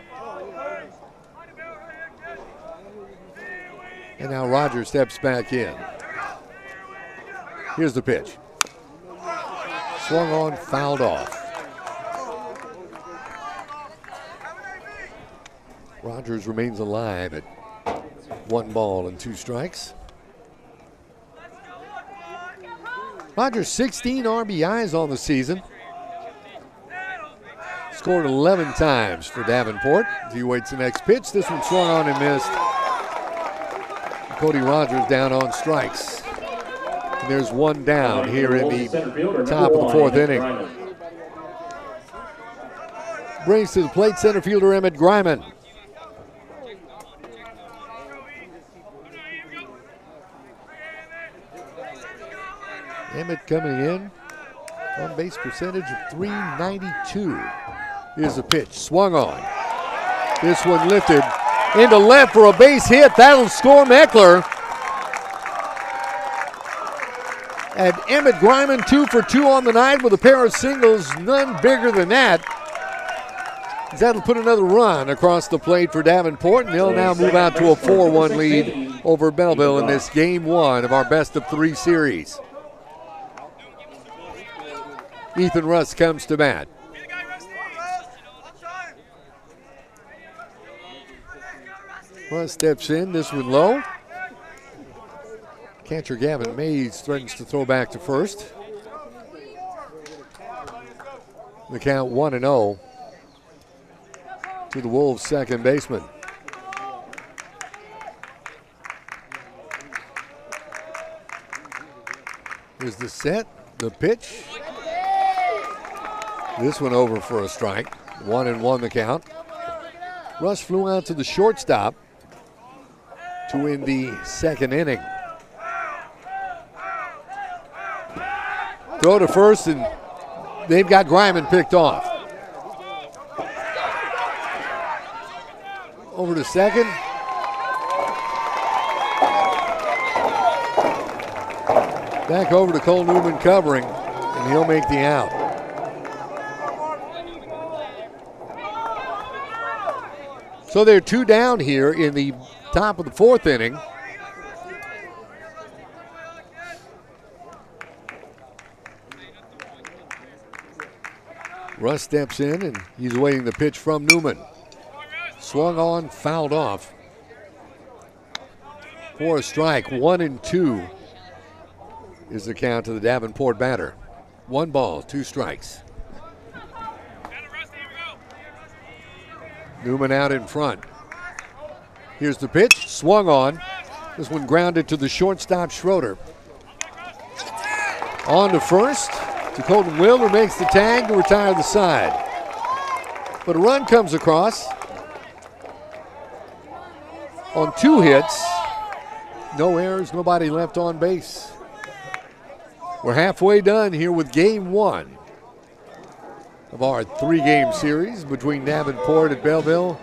And now Rogers steps back in. Here's the pitch. Swung on, fouled off. Rogers remains alive at 1 ball and 2 strikes. Rogers 16 RBIs on the season. Scored 11 times for Davenport. He waits the next pitch. This one swung on and missed. Cody Rogers down on strikes. And there's 1 down here in the top of the 4th inning. Brings to the plate center fielder Emmett Griman. Emmett coming in. On base percentage of .392. Here's the pitch. Swung on. This one lifted into left for a base hit. That'll score Meckler. And Emmett Griman 2 for 2 on the night with a pair of singles, none bigger than that. That'll put another run across the plate for Davenport, and they'll now move out to a 4-1 lead over Belleville in this game 1 of our best-of-3 series. Ethan Russ comes to bat. Russ steps in, this one low. Catcher Gavin Mays threatens to throw back to first. The count 1-0 to the Wolves' second baseman. Here's the set, the pitch. This one over for a strike. 1-1 the count. Russ flew out to the shortstop to win the second inning. Throw to first, and they've got Griman picked off. Over to second. Back over to Cole Newman covering, and he'll make the out. So they're 2 down here in the top of the 4th inning. Russ steps in, and he's awaiting the pitch from Newman. Swung on, fouled off. For a strike, 1-2 is the count to the Davenport batter. 1 ball, 2 strikes. Newman out in front. Here's the pitch, swung on. This one grounded to the shortstop Schroeder. On to first to Colton Will, who makes the tag to retire the side. But a run comes across on 2 hits. No errors, nobody left on base. We're halfway done here with game 1 of our 3-game series between Davenport and Belleville.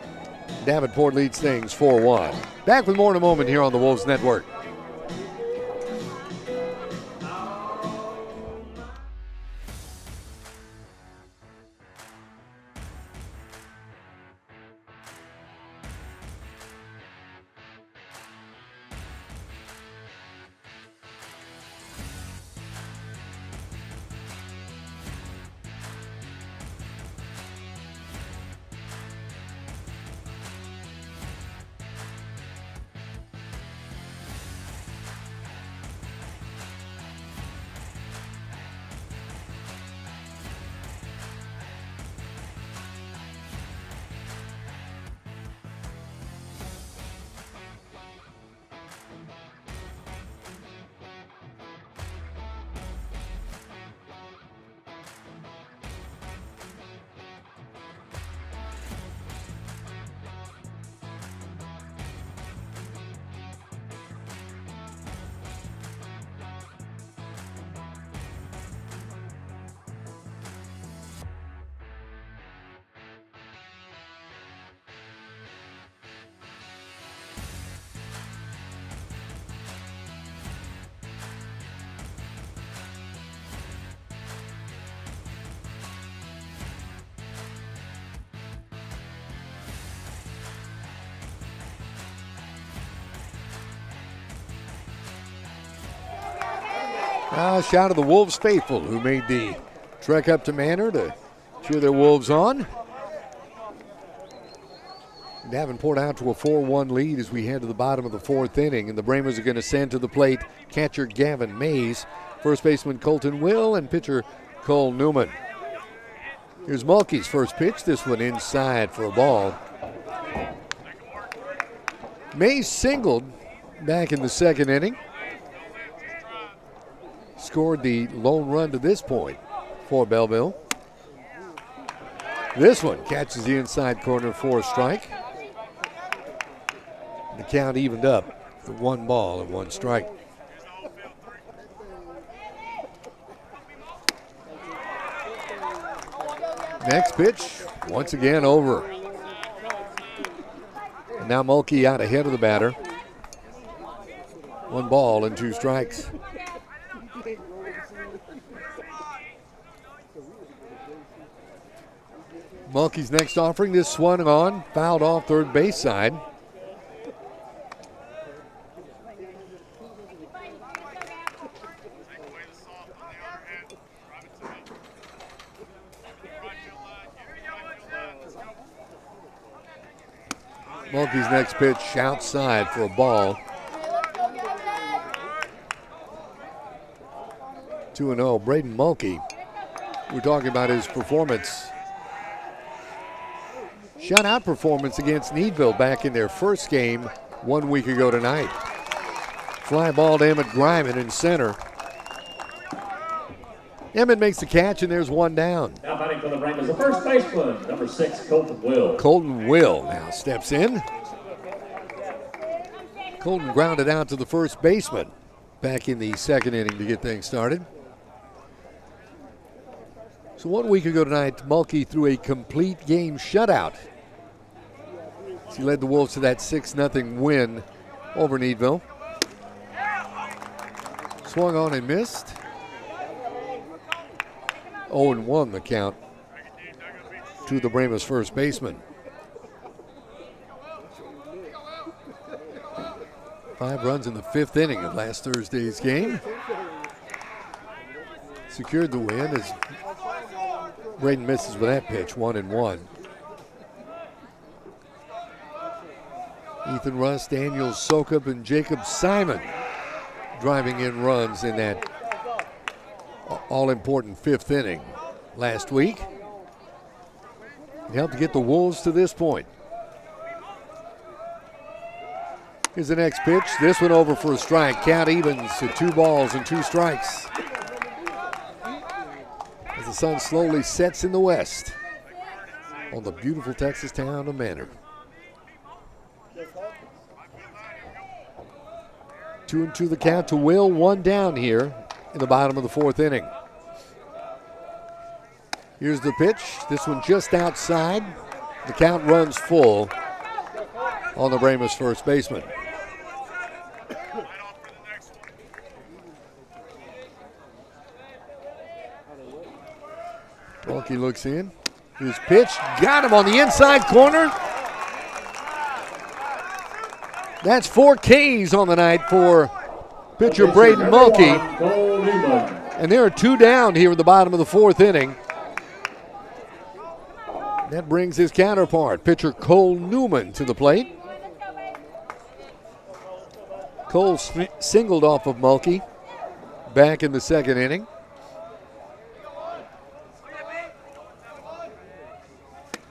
Davenport leads things 4-1. Back with more in a moment here on the Wolves Network. Shout of the Wolves faithful who made the trek up to Manor to cheer their Wolves on. Davenport out to a 4-1 lead as we head to the bottom of the fourth inning, and the Brahmas are going to send to the plate catcher Gavin Mays, first baseman Colton Will, and pitcher Cole Newman. Here's Mulkey's first pitch, this one inside for a ball. Mays singled back in the second inning. Scored the lone run to this point for Bellville. This one catches the inside corner for a strike. The count evened up at 1 ball and 1 strike. Next pitch, once again over. And now Mulkey out ahead of the batter. 1 ball and 2 strikes. Mulkey's next offering, this swung on, fouled off third base side. Mulkey's next pitch outside for a ball. 2-0. Braden Mulkey. We're talking about his performance. Shutout performance against Needville back in their first game 1 week ago tonight. Fly ball to Emmett Griman in center. Emmett makes the catch, and there's 1 down. Now batting for the Brahmas, the first baseman, number 6, Colton Will. Colton Will now steps in. Colton grounded out to the first baseman back in the second inning to get things started. So 1 week ago tonight, Mulkey threw a complete game shutout. He led the Wolves to that 6-0 win over Needville. Swung on and missed. 0-1 the count to the Brahmas first baseman. 5 runs in the 5th inning of last Thursday's game. Secured the win as Braden misses with that pitch, 1-1. Ethan Russ, Daniel Sokup, and Jacob Simon driving in runs in that all-important 5th inning last week. It helped to get the Wolves to this point. Here's the next pitch. This one over for a strike. Count evens to 2 balls and 2 strikes. As the sun slowly sets in the west on the beautiful Texas town of Manor. 2-2 the count to Will. 1 down here in the bottom of the 4th inning. Here's the pitch. This one just outside. The count runs full on the Brahmas first baseman. Mulkey looks in. His pitch got him on the inside corner. That's 4 Ks on the night for pitcher Braden Mulkey. And there are 2 down here in the bottom of the 4th inning. That brings his counterpart, pitcher Cole Newman, to the plate. Cole singled off of Mulkey back in the 2nd inning.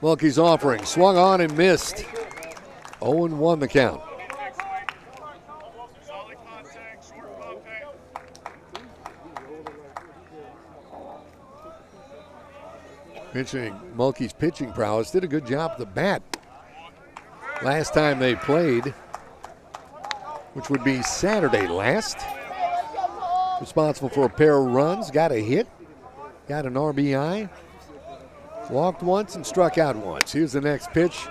Mulkey's offering, swung on and missed. 0-1 the count. Mentioning Mulkey's pitching prowess, did a good job at the bat last time they played, which would be Saturday last. Responsible for a pair of runs, got a hit, got an RBI, walked once and struck out once. Here's the next pitch,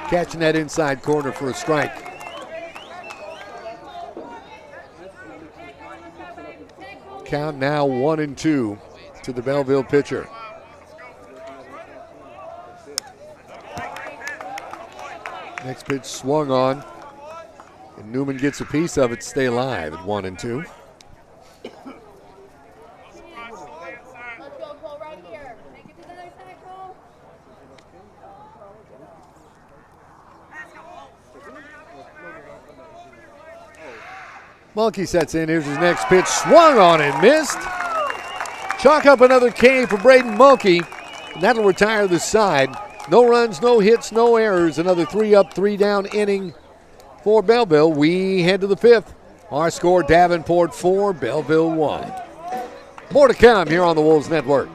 catching that inside corner for a strike. Count now 1-2 to the Belleville pitcher. Next pitch swung on, and Newman gets a piece of it to stay alive at 1-2. Mulkey sets in. Here's his next pitch. Swung on and missed. Chalk up another K for Braden Mulkey. And that'll retire the side. No runs, no hits, no errors. Another 3 up, 3 down inning for Belleville. We head to the 5th. Our score, Davenport 4, Belleville 1. More to come here on the Wolves Network.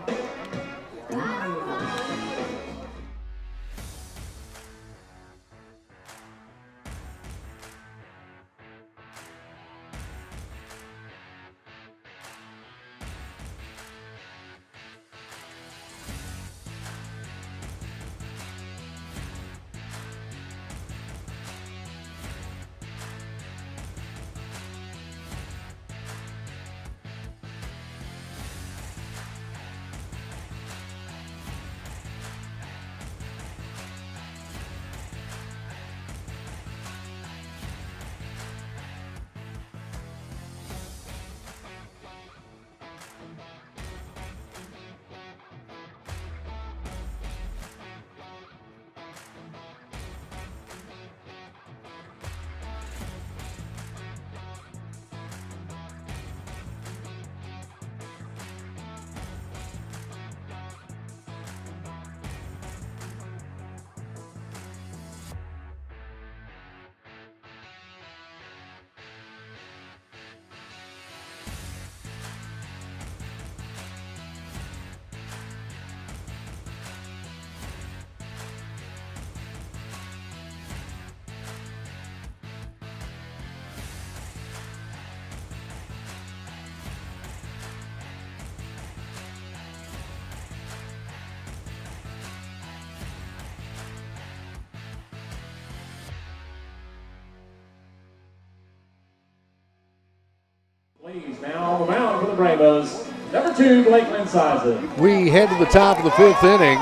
Please, now on the mound for the Brahmas, number 2, Blake Linsizen. We head to the top of the 5th inning.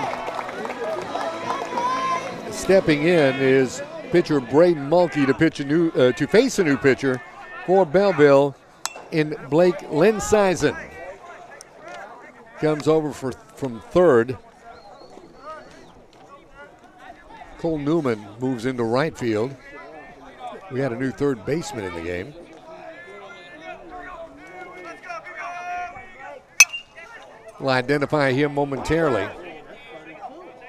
Stepping in is pitcher Braden Mulkey to face a new pitcher for Belleville in Blake Linsizen. Comes over from third. Cole Newman moves into right field. We had a new third baseman in the game. We'll identify him momentarily.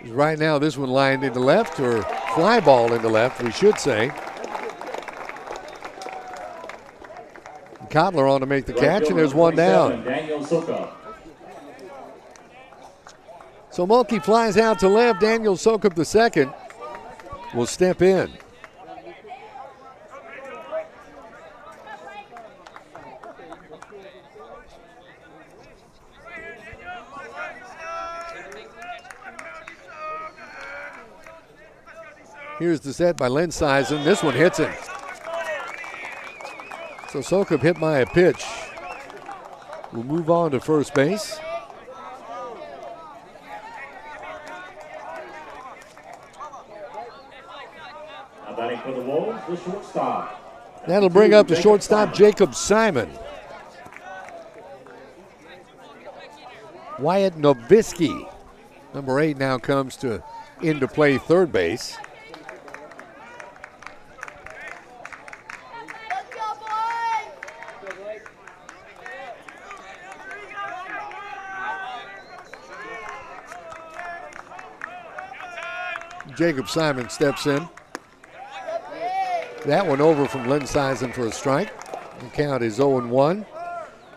Right now, this one lined into left, or fly ball into left, we should say. Kotler on to make the catch, and there's one down. So Mulkey flies out to left. Daniel Sokup the second will step in. Here's the set by Linsizen. This one hits him. So Sokup hit by a pitch. We'll move on to first base. Now batting for the Wolves, the shortstop. That'll bring up the shortstop, Jacob Simon. Wyatt Nowitzki, number 8, now comes into play third base. Jacob Simon steps in. That one over from Linsizen for a strike. The count is 0-1.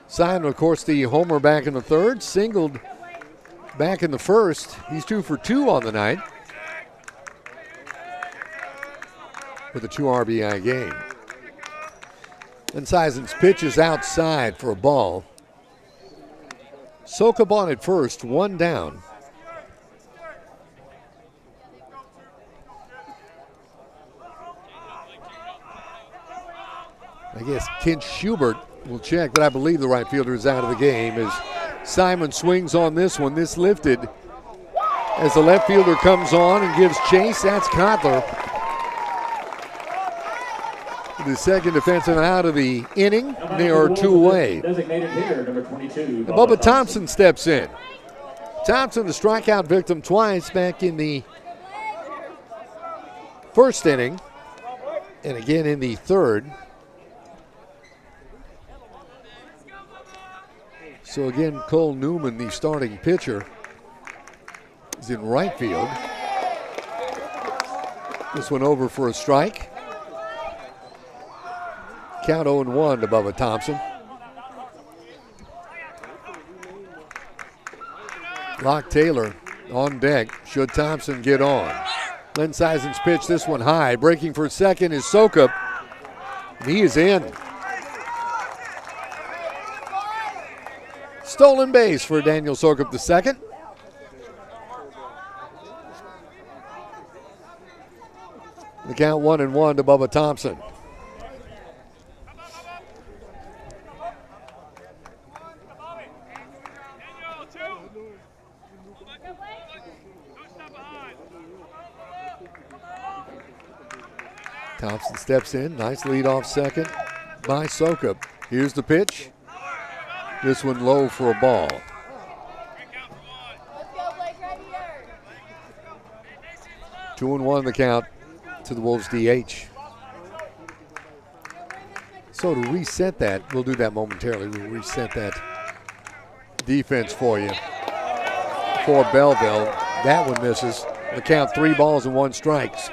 Simon, of course, the homer back in the third, singled back in the first. He's 2 for 2 on the night with a 2 RBI game. Linsizen's pitch is outside for a ball. Sokup on at first, 1 down. I guess Kent Schubert will check, but I believe the right fielder is out of the game as Simon swings on this one. This lifted as the left fielder comes on and gives chase. That's Kotler. The second defenseman out of the inning. They are 2 away. Designated hitter, number 22. Bubba Thompson steps in. Thompson, the strikeout victim twice back in the first inning and again in the third. So again, Cole Newman, the starting pitcher, is in right field. This one over for a strike. Count 0-1 to Bubba Thompson. Locke Taylor on deck should Thompson get on. Len Seisen's pitch, this one high. Breaking for second is Sokup. And he is in. Stolen base for Daniel Sokup II. The count 1-1 to Bubba Thompson. Thompson steps in. Nice lead off second by Sokup. Here's the pitch. This one low for a ball. 2-1 the count to the Wolves DH. So to reset that, we'll do that momentarily. We'll reset that defense for you for Bellville. That one misses. The count 3 balls and 1 strikes.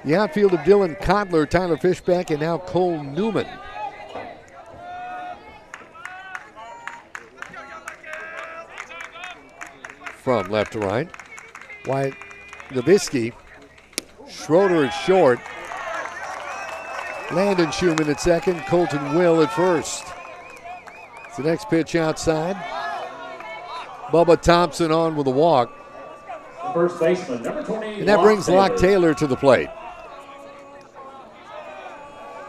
The outfield of Dylan Kotler, Tyler Fishback, and now Cole Newman. From left to right. Wyatt Nowitzki. Schroeder at short. Landon Schumann at second. Colton Will at first. It's the next pitch outside. Bubba Thompson on with a walk. First baseman, number 20. And that brings Locke Taylor to the plate.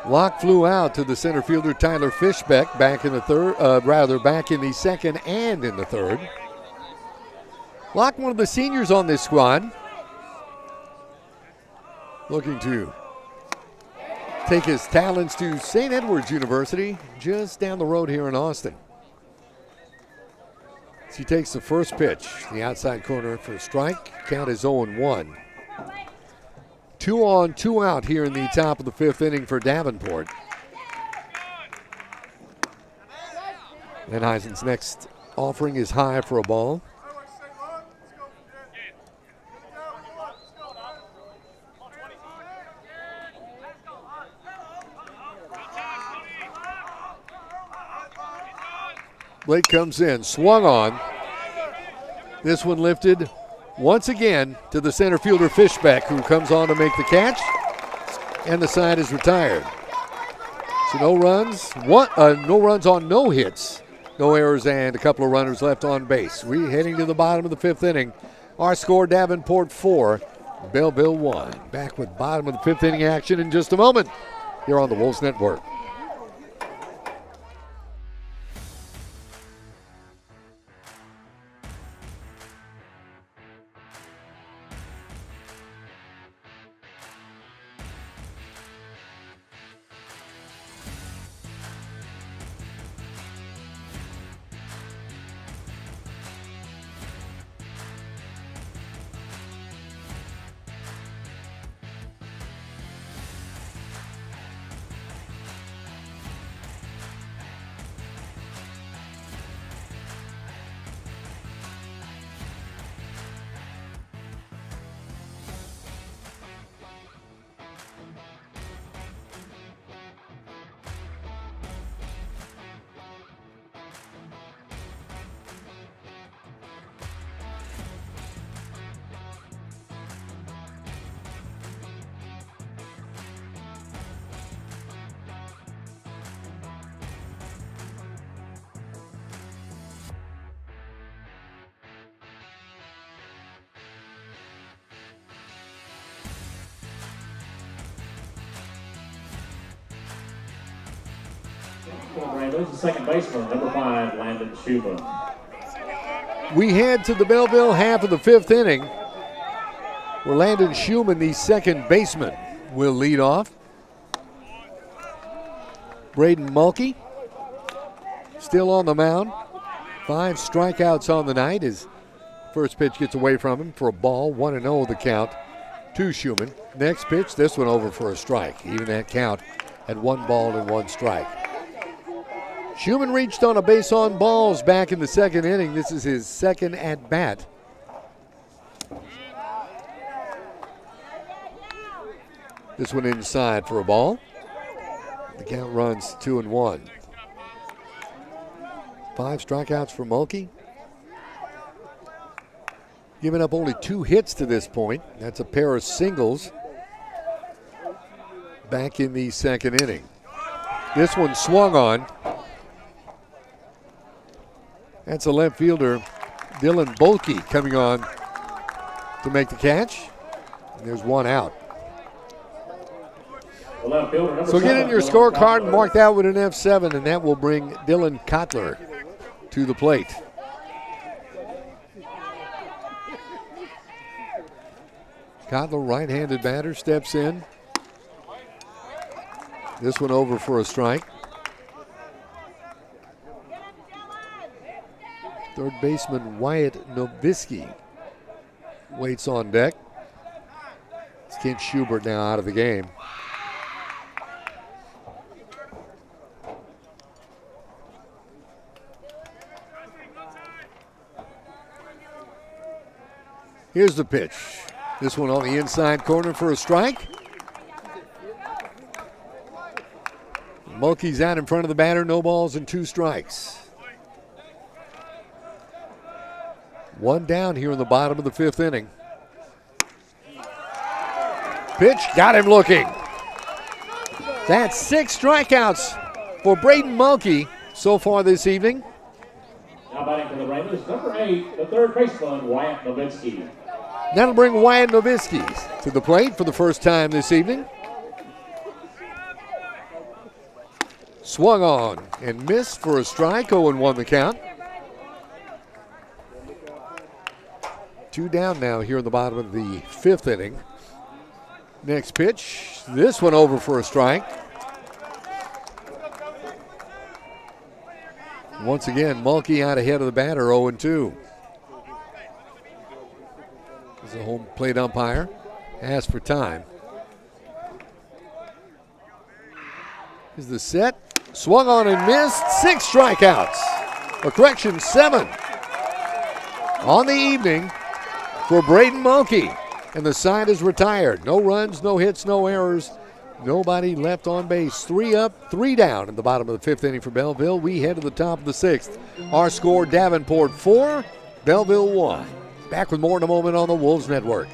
Locke flew out to the center fielder Tyler Fishbeck back in the back in the second and in the third. Locke, one of the seniors on this squad, looking to take his talents to St. Edward's University, just down the road here in Austin. As he takes the first pitch, the outside corner for a strike. Count is 0-1. 2 on, 2 out here in the top of the 5th inning for Davenport. And Heisen's next offering is high for a ball. Blake comes in, swung on. This one lifted once again to the center fielder Fishback, who comes on to make the catch, and the side is retired. So no runs, no runs on no hits, no errors, and a couple of runners left on base. We're heading to the bottom of the 5th inning. Our score: Davenport 4, Bellville 1. Back with bottom of the 5th inning action in just a moment here on the Wolves Network. The second baseman, number 5, Landon Schumann. We head to the Bellville half of the 5th inning, where Landon Schumann, the second baseman, will lead off. Braden Mulkey still on the mound. 5 strikeouts on the night. His first pitch gets away from him for a ball. 1-0 the count to Schumann. Next pitch, this one over for a strike. Even that count at 1 ball and 1 strike. Schumann reached on a base on balls back in the second inning. This is his second at bat. This one inside for a ball. The count runs 2-1. 5 strikeouts for Mulkey. Giving up only 2 hits to this point. That's a pair of singles back in the second inning. This one swung on. That's a left fielder, Dylan Bolke, coming on to make the catch. And there's one out. So get in your scorecard and mark that with an F7, and that will bring Dylan Kotler to the plate. Kotler, right-handed batter, steps in. This one over for a strike. Third baseman Wyatt Nowitzki waits on deck. It's Kent Schubert now out of the game. Here's the pitch. This one on the inside corner for a strike. Mulkey's out in front of the batter, no balls and 2 strikes. One down here in the bottom of the 5th inning. Pitch, got him looking. That's 6 strikeouts for Braden Mulkey so far this evening. Now batting for the Brahmas, number 8, the third baseman, Wyatt Nowitzki. That'll bring Wyatt Nowitzki to the plate for the first time this evening. Swung on and missed for a strike, 0-1 the count. 2 down now here in the bottom of the 5th inning. Next pitch, this one over for a strike. Once again, Mulkey out ahead of the batter, 0-2. As the home plate umpire asks for time. Is the set. Swung on and missed. 6 strikeouts. A correction, 7 on the evening for Braden Mulkey. And the side is retired. No runs, no hits, no errors. Nobody left on base. 3 up, 3 down in the bottom of the 5th inning for Belleville. We head to the top of the 6th. Our score, Davenport 4, Belleville 1. Back with more in a moment on the Wolves Network.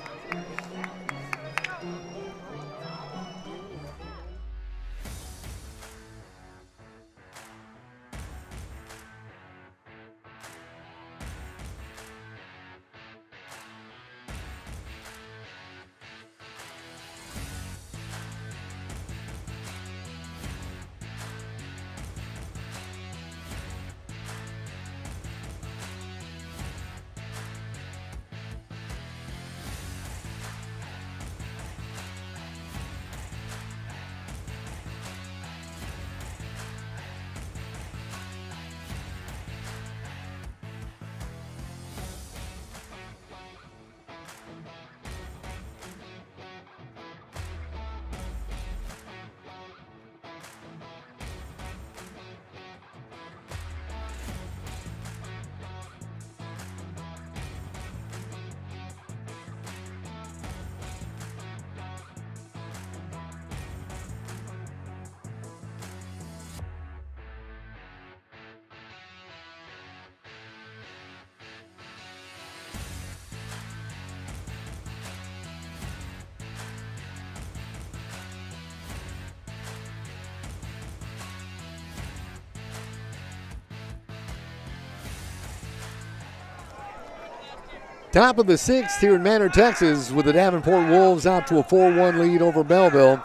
Top of the 6th here in Manor, Texas, with the Davenport Wolves out to a 4-1 lead over Bellville.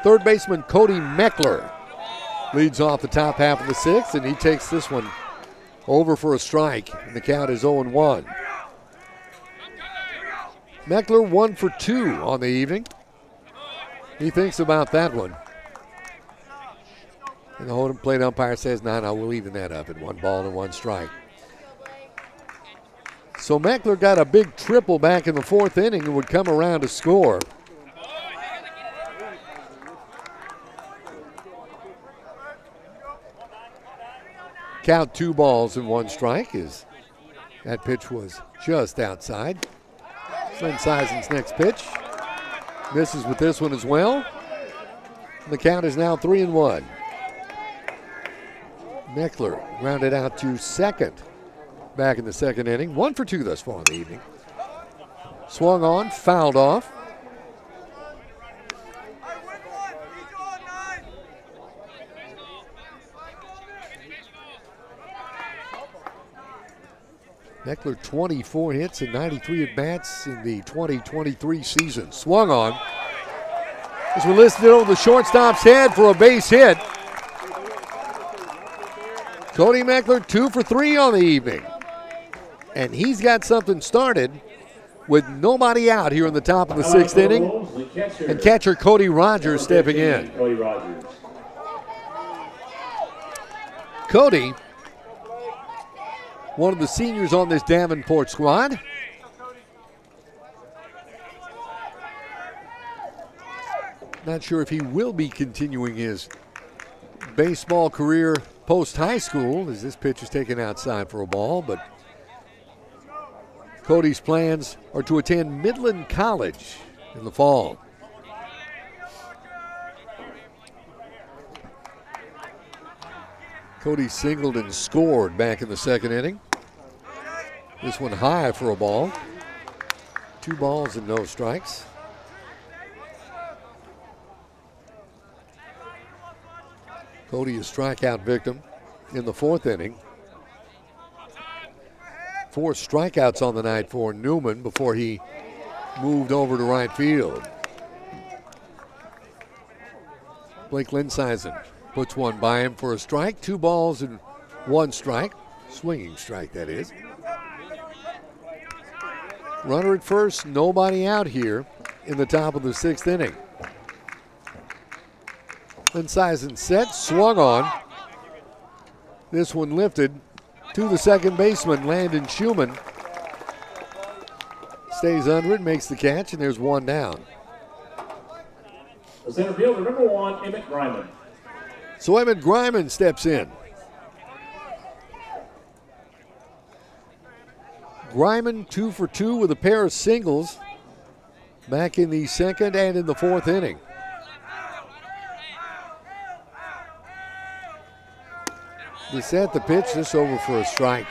Third baseman Cody Meckler leads off the top half of the 6th, and he takes this one over for a strike, and the count is 0-1. Meckler 1 for 2 on the evening. He thinks about that one. And the home plate umpire says, no, we'll even that up at 1 ball and 1 strike. So Meckler got a big triple back in the 4th inning and would come around to score. Count 2 balls and 1 strike as that pitch was just outside. Slim Seisen's next pitch. Misses with this one as well. The count is now 3-1. Meckler grounded out to second back in the second inning. 1 for 2 thus far in the evening. Swung on, fouled off. Meckler 24 hits and 93 at-bats in the 2023 season. Swung on. This one listed over the shortstop's head for a base hit. Cody Meckler 2 for 3 on the evening. And he's got something started with nobody out here in the top of the 6th inning. And catcher Cody Rogers stepping in. Cody, one of the seniors on this Davenport squad. Not sure if he will be continuing his baseball career post-high school as this pitch is taken outside for a ball, but Cody's plans are to attend Midland College in the fall. Cody singled and scored back in the second inning. This one high for a ball. 2 balls and no strikes. Cody, a strikeout victim in the 4th inning. 4 strikeouts on the night for Newman before he moved over to right field. Blake Linsizen puts one by him for a strike. 2 balls and 1 strike. Swinging strike, that is. Runner at first, nobody out here in the top of the 6th inning. Linsizen set, swung on. This one lifted to the second baseman, Landon Schumann. Stays under it, makes the catch, and there's 1 down. The center fielder, number 1, Emmett Griman. So Emmett Griman steps in. Griman 2 for 2 with a pair of singles back in the 2nd and in the 4th inning. They set the pitch, this over for a strike.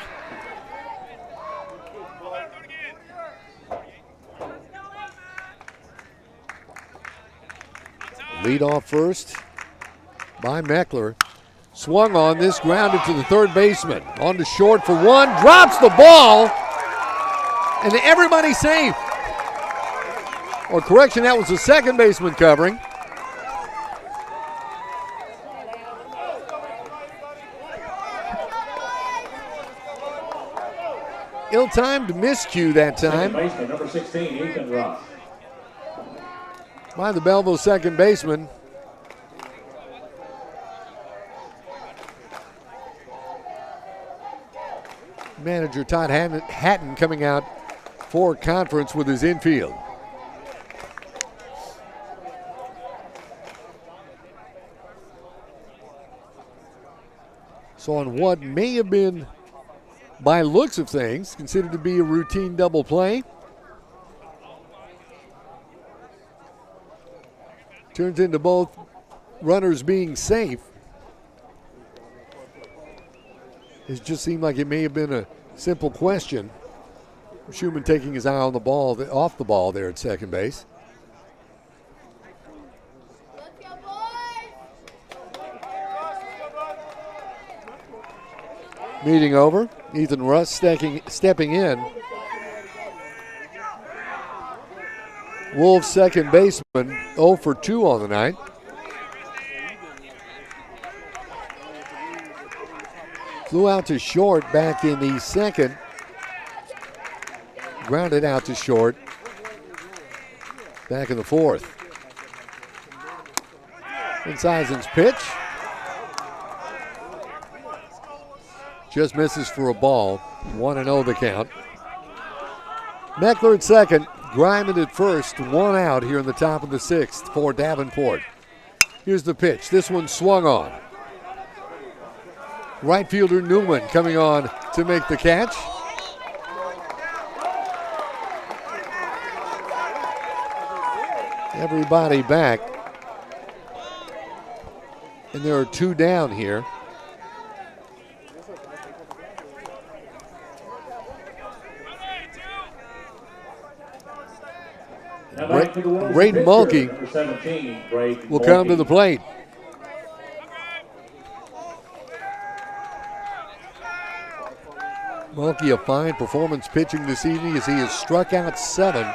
Lead off first by Meckler. Swung on this, grounded to the third baseman. On to short for 1, drops the ball, and everybody's safe. Or correction, that was the second baseman covering. Ill-timed miscue that time. Baseman, number 16, Ethan Russ. By the Belleville second baseman. Manager Todd Hatton coming out for conference with his infield. So on what may have been, by looks of things, considered to be a routine double play, turns into both runners being safe. It just seemed like it may have been a simple question. Schumann taking his eye on the ball, off the ball there at second base. Meeting over. Ethan Russ stepping in. Wolves second baseman 0 for 2 on the night. Flew out to short back in the 2nd. Grounded out to short back in the 4th. Seisen's pitch. Just misses for a ball. 1-0 the count. Meckler at second. Griman at first. 1 out here in the top of the 6th for Davenport. Here's the pitch. This one swung on. Right fielder Newman coming on to make the catch. Everybody back. And there are 2 down here. Braden Mulkey will come to the plate. Mulkey, a fine performance pitching this evening as he has struck out 7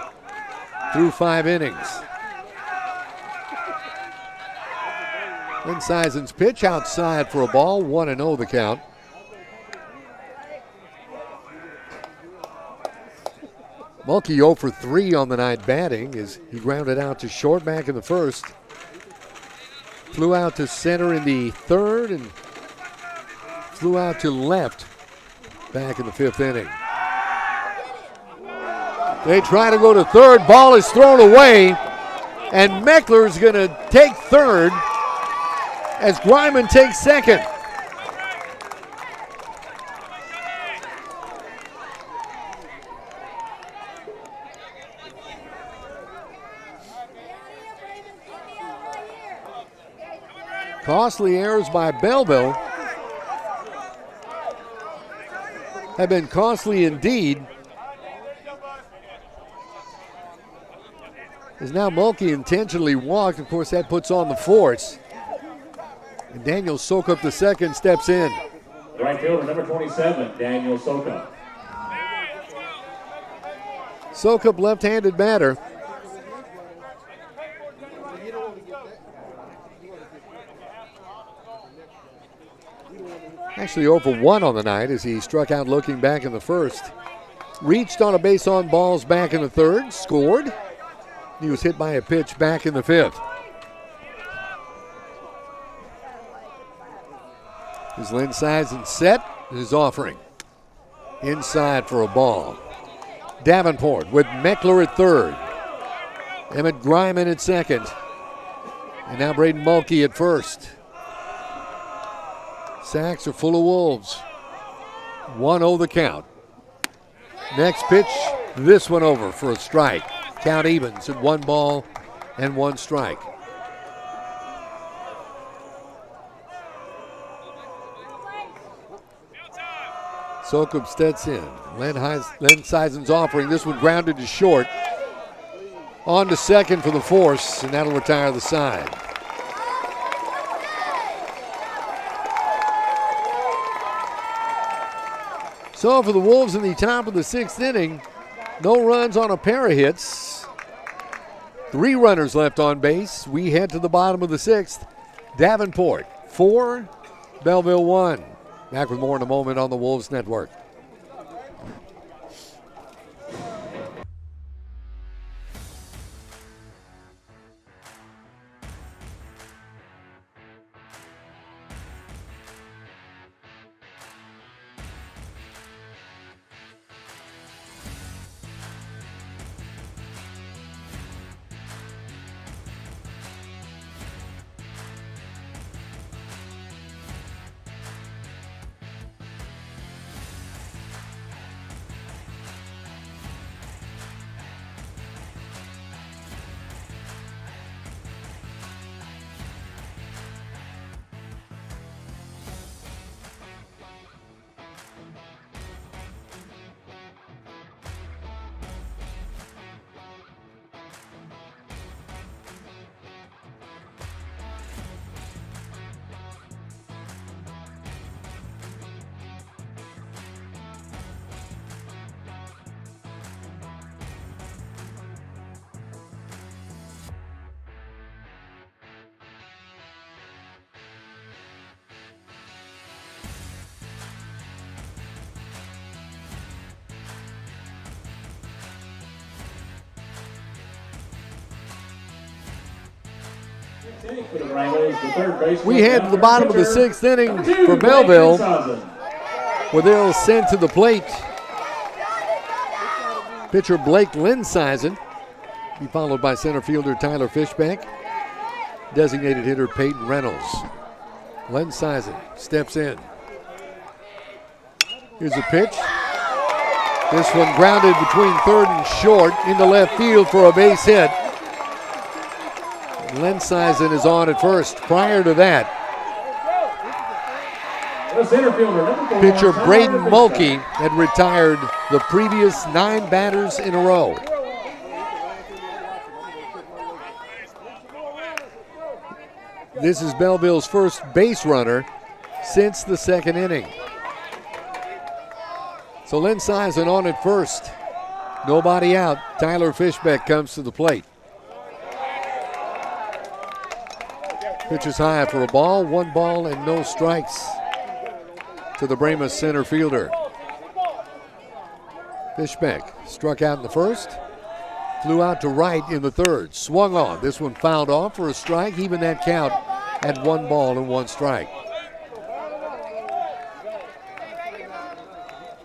through 5 innings. Lynn Seisen's pitch outside for a ball, 1-0 the count. Mulkey 0 for 3 on the night batting as he grounded out to short back in the first. Flew out to center in the third and flew out to left back in the 5th inning. They try to go to third. Ball is thrown away, and Meckler's going to take third as Greiman takes second. Costly errors by Bellville have been costly indeed. As now Mulkey intentionally walked. Of course, that puts on the force. And Daniel Sokup II steps in. Right fielder, number 27, Daniel Sokup. Sokup, left-handed batter. Actually 0 for 1 on the night as he struck out looking back in the first. Reached on a base on balls back in the third, scored. He was hit by a pitch back in the 5th. His Lynn Seisen set, his offering. Inside for a ball. Davenport with Meckler at third. Emmett Greiman at second. And now Braden Mulkey at first. Sacks are full of Wolves. 1-0 the count. Next pitch, this one over for a strike. Count evens at 1 ball and 1 strike. Sokup steps in. Len Seisen's offering. This one grounded to short. On to second for the force, and that'll retire the side. So for the Wolves in the top of the 6th inning, no runs on a pair of hits. 3 runners left on base. We head to the bottom of the 6th. Davenport 4, Belleville 1. Back with more in a moment on the Wolves Network. We head to the bottom of the 6th inning for Bellville, where they'll send to the plate pitcher Blake Linseisen, be followed by center fielder Tyler Fishback, designated hitter Peyton Reynolds. Linseisen steps in. Here's a pitch. This one grounded between third and short into left field for a base hit. Lensizen is on at first. Prior to that, pitcher Braden Mulkey had retired the previous 9 batters in a row. This is Belleville's first base runner since the second inning. So Lensizen on at first. Nobody out. Tyler Fishbeck comes to the plate. Pitch is high for a ball. 1 ball and no strikes to the Brahmas center fielder. Fishbeck struck out in the first. Flew out to right in the third. Swung on. This one fouled off for a strike. Even that count at 1 ball and 1 strike.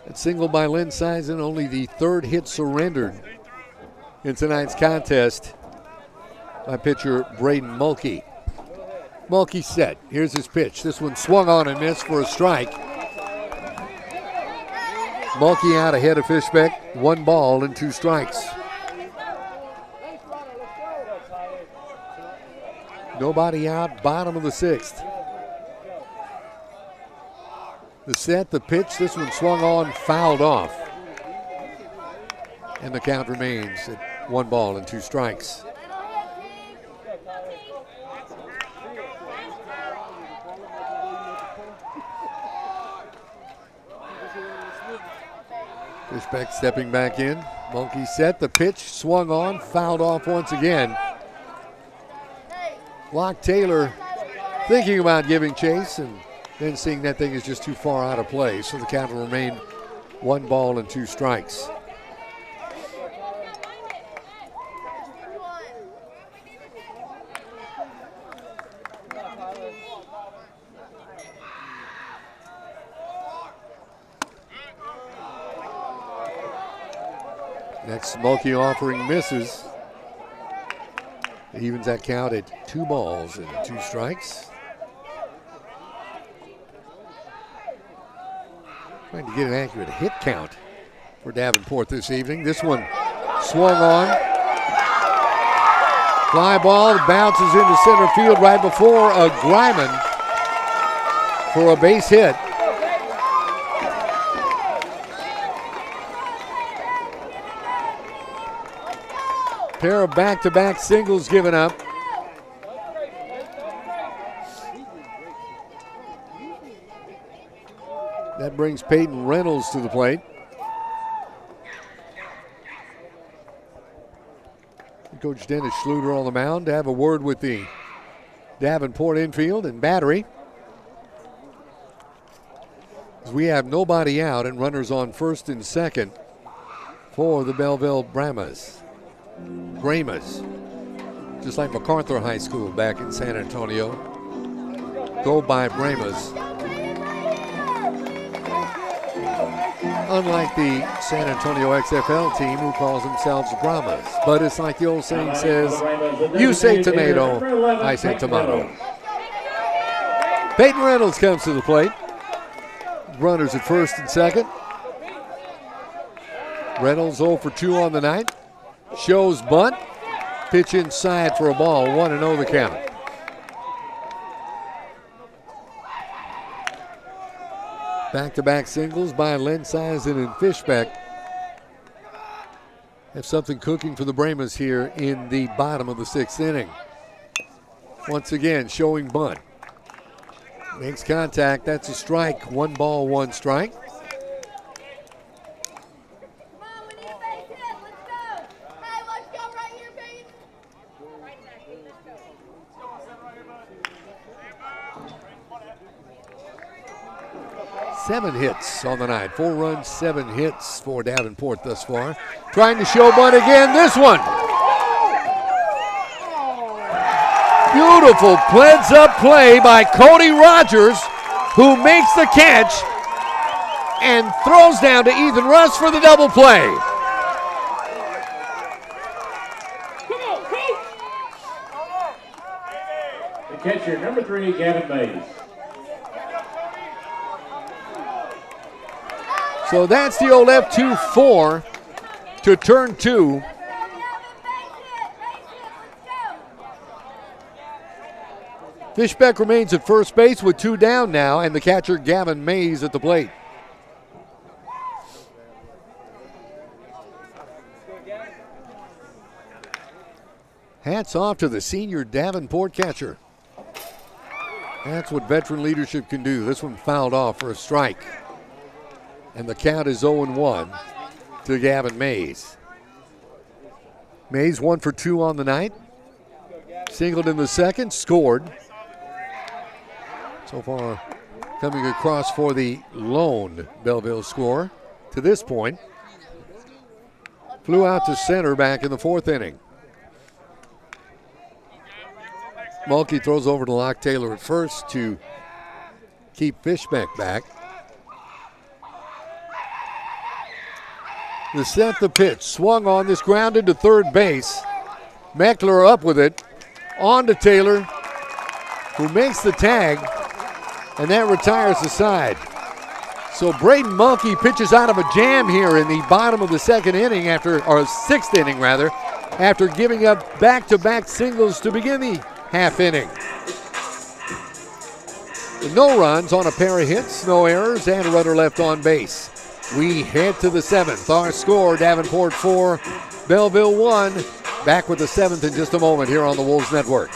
That single by Lensizen, only the 3rd hit surrendered in tonight's contest by pitcher Braden Mulkey. Mulkey set. Here's his pitch. This one swung on and missed for a strike. Mulkey out ahead of Fishbeck. 1 ball and 2 strikes. Nobody out, bottom of the 6th. The set, the pitch, this one swung on, fouled off. And the count remains at 1 ball and 2 strikes. Fishbeck stepping back in. Mulkey set, the pitch, swung on, fouled off once again. Locke Taylor thinking about giving chase and then seeing that thing is just too far out of play. So the count will remain 1 ball and 2 strikes. Next Mulkey offering misses. Evens that count at 2 balls and 2 strikes. Trying to get an accurate hit count for Davenport this evening. This one swung on. Fly ball bounces into center field right before a Gryman for a base hit. Pair of back-to-back singles given up. That brings Peyton Reynolds to the plate. Coach Dennis Schluter on the mound to have a word with the Davenport infield and battery. As we have nobody out and runners on first and second for the Bellville Brahmas. Just like MacArthur High School back in San Antonio. Go by Brahmas. Unlike the San Antonio XFL team who calls themselves Brahmas. But it's like the old saying says, you say tomato, I say tomato. Peyton Reynolds comes to the plate. Runners at first and second. Reynolds 0 for 2 on the night. Shows bunt. Pitch inside for a ball. 1-0 the count. Back-to-back singles by Lensizen and Fishbeck. Have something cooking for the Brahmas here in the bottom of the 6th inning. Once again, showing bunt. Makes contact. That's a strike. 1 ball, 1 strike. Seven hits on the night. 4 runs, 7 hits for Davenport thus far. Trying to show bunt again. This one. Beautiful heads-up play by Cody Rogers, who makes the catch and throws down to Ethan Russ for the double play. The catcher, number 3, Gavin Mays. So that's the old F2-4 to turn 2. Fishbeck remains at first base with 2 down now, and the catcher Gavin Mays at the plate. Hats off to the senior Davenport catcher. That's what veteran leadership can do. This one fouled off for a strike. And the count is 0-1 to Gavin Mays. Mays 1 for 2 on the night. Singled in the second, scored. So far, coming across for the lone Belleville scorer to this point. Flew out to center back in the 4th inning. Mulkey throws over to Locke Taylor at first to keep Fishbeck back. The set, the pitch, swung on this, grounded to third base. Meckler up with it, on to Taylor, who makes the tag, and that retires the side. So Braden Mulkey pitches out of a jam here in the bottom of the 6th inning after giving up back-to-back singles to begin the half inning. With no runs on a pair of hits, no errors, and a runner left on base. We head to the 7th. Our score, Davenport 4, Belleville 1. Back with the 7th in just a moment here on the Wolves Network.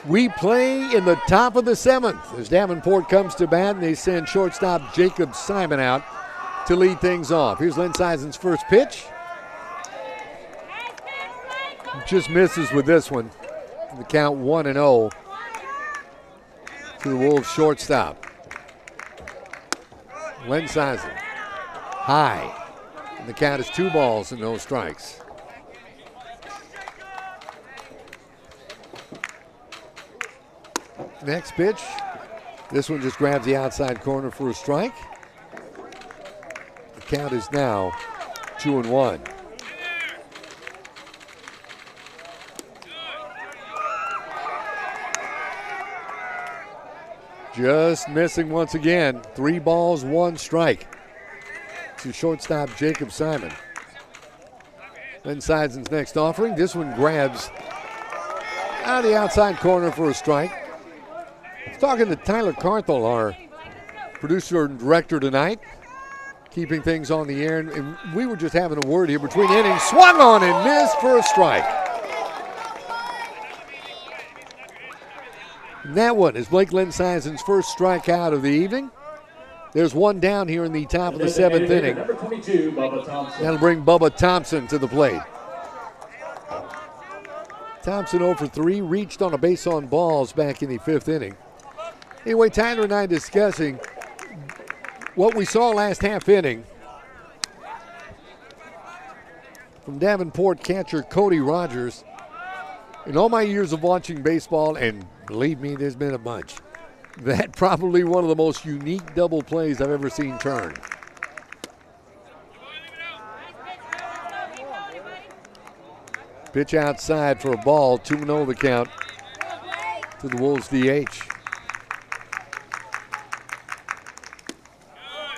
We play in the top of the 7th as Davenport comes to bat, and they send shortstop Jacob Simon out to lead things off. Here's Lynn Seisen's first pitch. Just misses with this one. The count 1-0 to the Wolves shortstop. Lynn Seisen high, and the count is 2 balls and no strikes. Next pitch, this one just grabs the outside corner for a strike. The count is now 2-1. Just missing once again. 3 balls, 1 strike to shortstop Jacob Simon. Then Seisen's next offering. This one grabs out of the outside corner for a strike. Talking to Tyler Carthel, our producer and director tonight, keeping things on the air. And we were just having a word here between innings. Swung on and missed for a strike. And that one is Blake Lynn-Seisen's first strikeout of the evening. There's 1 down here in the top of the 7th inning. Number 22, Bubba Thompson. That'll bring Bubba Thompson to the plate. Thompson 0 for 3, reached on a base on balls back in the 5th inning. Anyway, Tyler and I discussing what we saw last half inning from Davenport catcher Cody Rogers. In all my years of watching baseball, and believe me, there's been a bunch, that probably one of the most unique double plays I've ever seen turn. Pitch outside for a ball. 2-0 the count to the Wolves DH.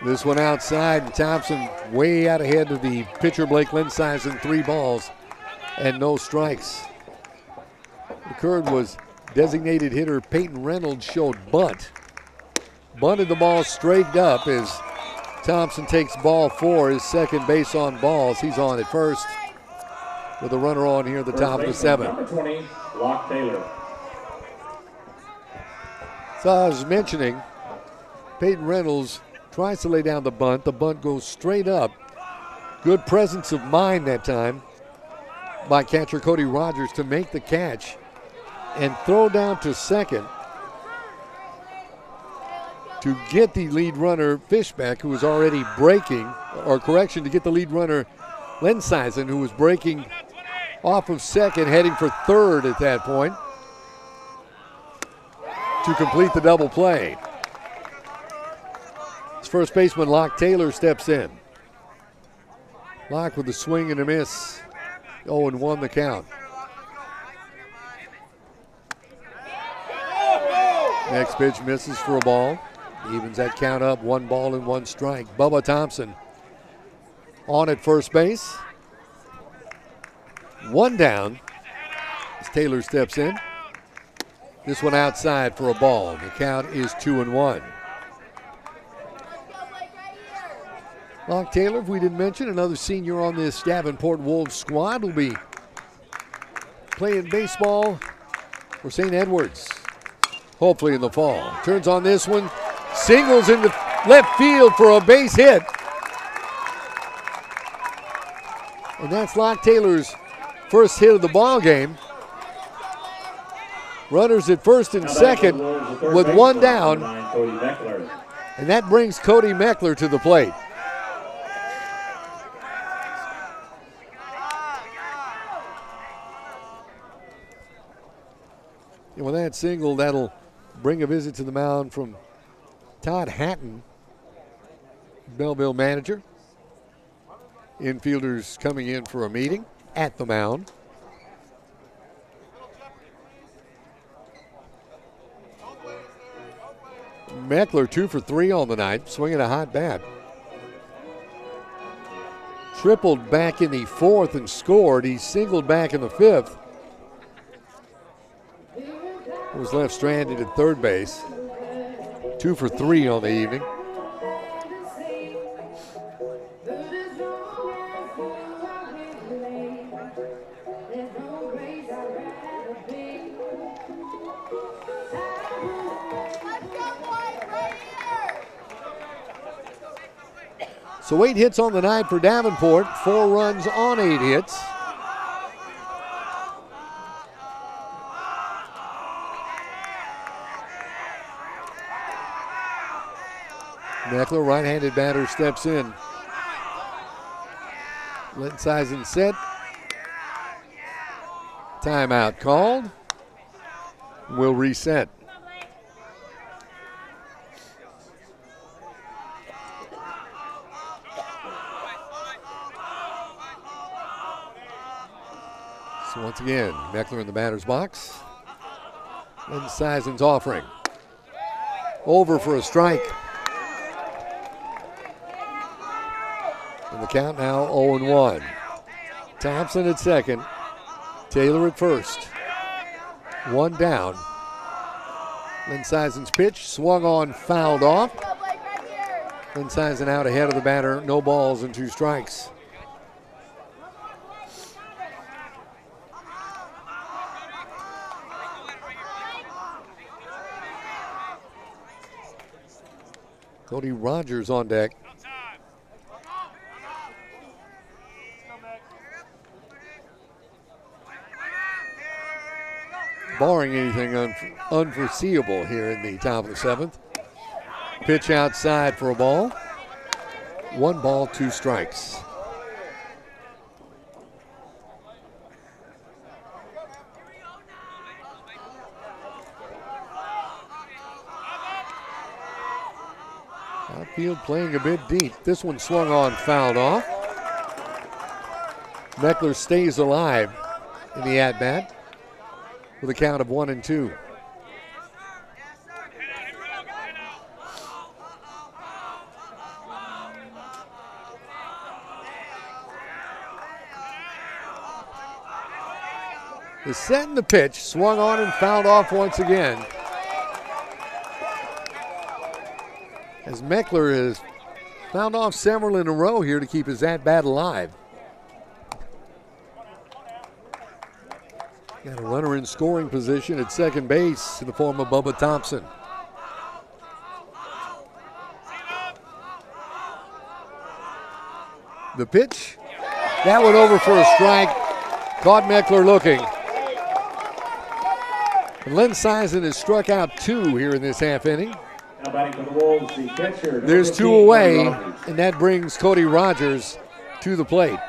This one outside, and Thompson way out ahead of the pitcher Blake Linsizen. 3 balls and no strikes. Occurred was designated hitter Peyton Reynolds showed bunt. Bunted the ball straight up as Thompson takes ball 4, his second base on balls. He's on at first with a runner on here at the top of the 7th. Number 20, Locke Taylor. So I was mentioning, Peyton Reynolds tries to lay down the bunt. The bunt goes straight up. Good presence of mind that time by catcher Cody Rogers to make the catch and throw down to second to get the lead runner Fishback, who was already breaking, or correction, to get the lead runner Linsizen, who was breaking off of second, heading for third at that point to complete the double play. His first baseman Locke Taylor steps in. Locke with a swing and a miss. 0-1 the count. Next pitch misses for a ball. Evens that count up, 1 ball and 1 strike. Bubba Thompson on at first base. 1 down as Taylor steps in. This one outside for a ball. The count is 2-1. Locke Taylor, if we didn't mention, another senior on this Davenport Wolves squad, will be playing baseball for St. Edwards, hopefully in the fall. Turns on this one, singles into left field for a base hit. And that's Locke Taylor's first hit of the ball game. Runners at first and second with 1 down. And that brings Cody Meckler to the plate. And with that single, that'll bring a visit to the mound from Todd Hatton, Bellville manager. Infielders coming in for a meeting at the mound. Meckler 2 for 3 on the night, swinging a hot bat. Tripled back in the 4th and scored. He singled back in the 5th. Was left stranded at third base. 2 for 3 on the evening. So 8 hits on the night for Davenport, 4 runs on 8 hits. Meckler, right-handed batter, steps in. Linsizen set. Timeout called. Will reset. So once again, Meckler in the batter's box. Linsizen's offering. Over for a strike. And the count now 0-1. Thompson at second. Taylor at first. 1 down. Linsizen's pitch swung on, fouled off. Linsizen out ahead of the batter. No balls and 2 strikes. Cody Rogers on deck. Barring anything unforeseeable here in the top of the 7th. Pitch outside for a ball. 1 ball, 2 strikes. Outfield playing a bit deep. This one swung on, fouled off. Meckler stays alive in the at-bat with a count of 1-2. The set and the pitch, swung on and fouled off once again. As Meckler has fouled off several in a row here to keep his at-bat alive. Got a runner in scoring position at second base in the form of Bubba Thompson. The pitch, that one over for a strike. Caught Meckler looking. And Len Sison has struck out 2 here in this half inning. Now batting for the Wolves, the catcher. There's 2 away, and that brings Cody Rogers to the plate.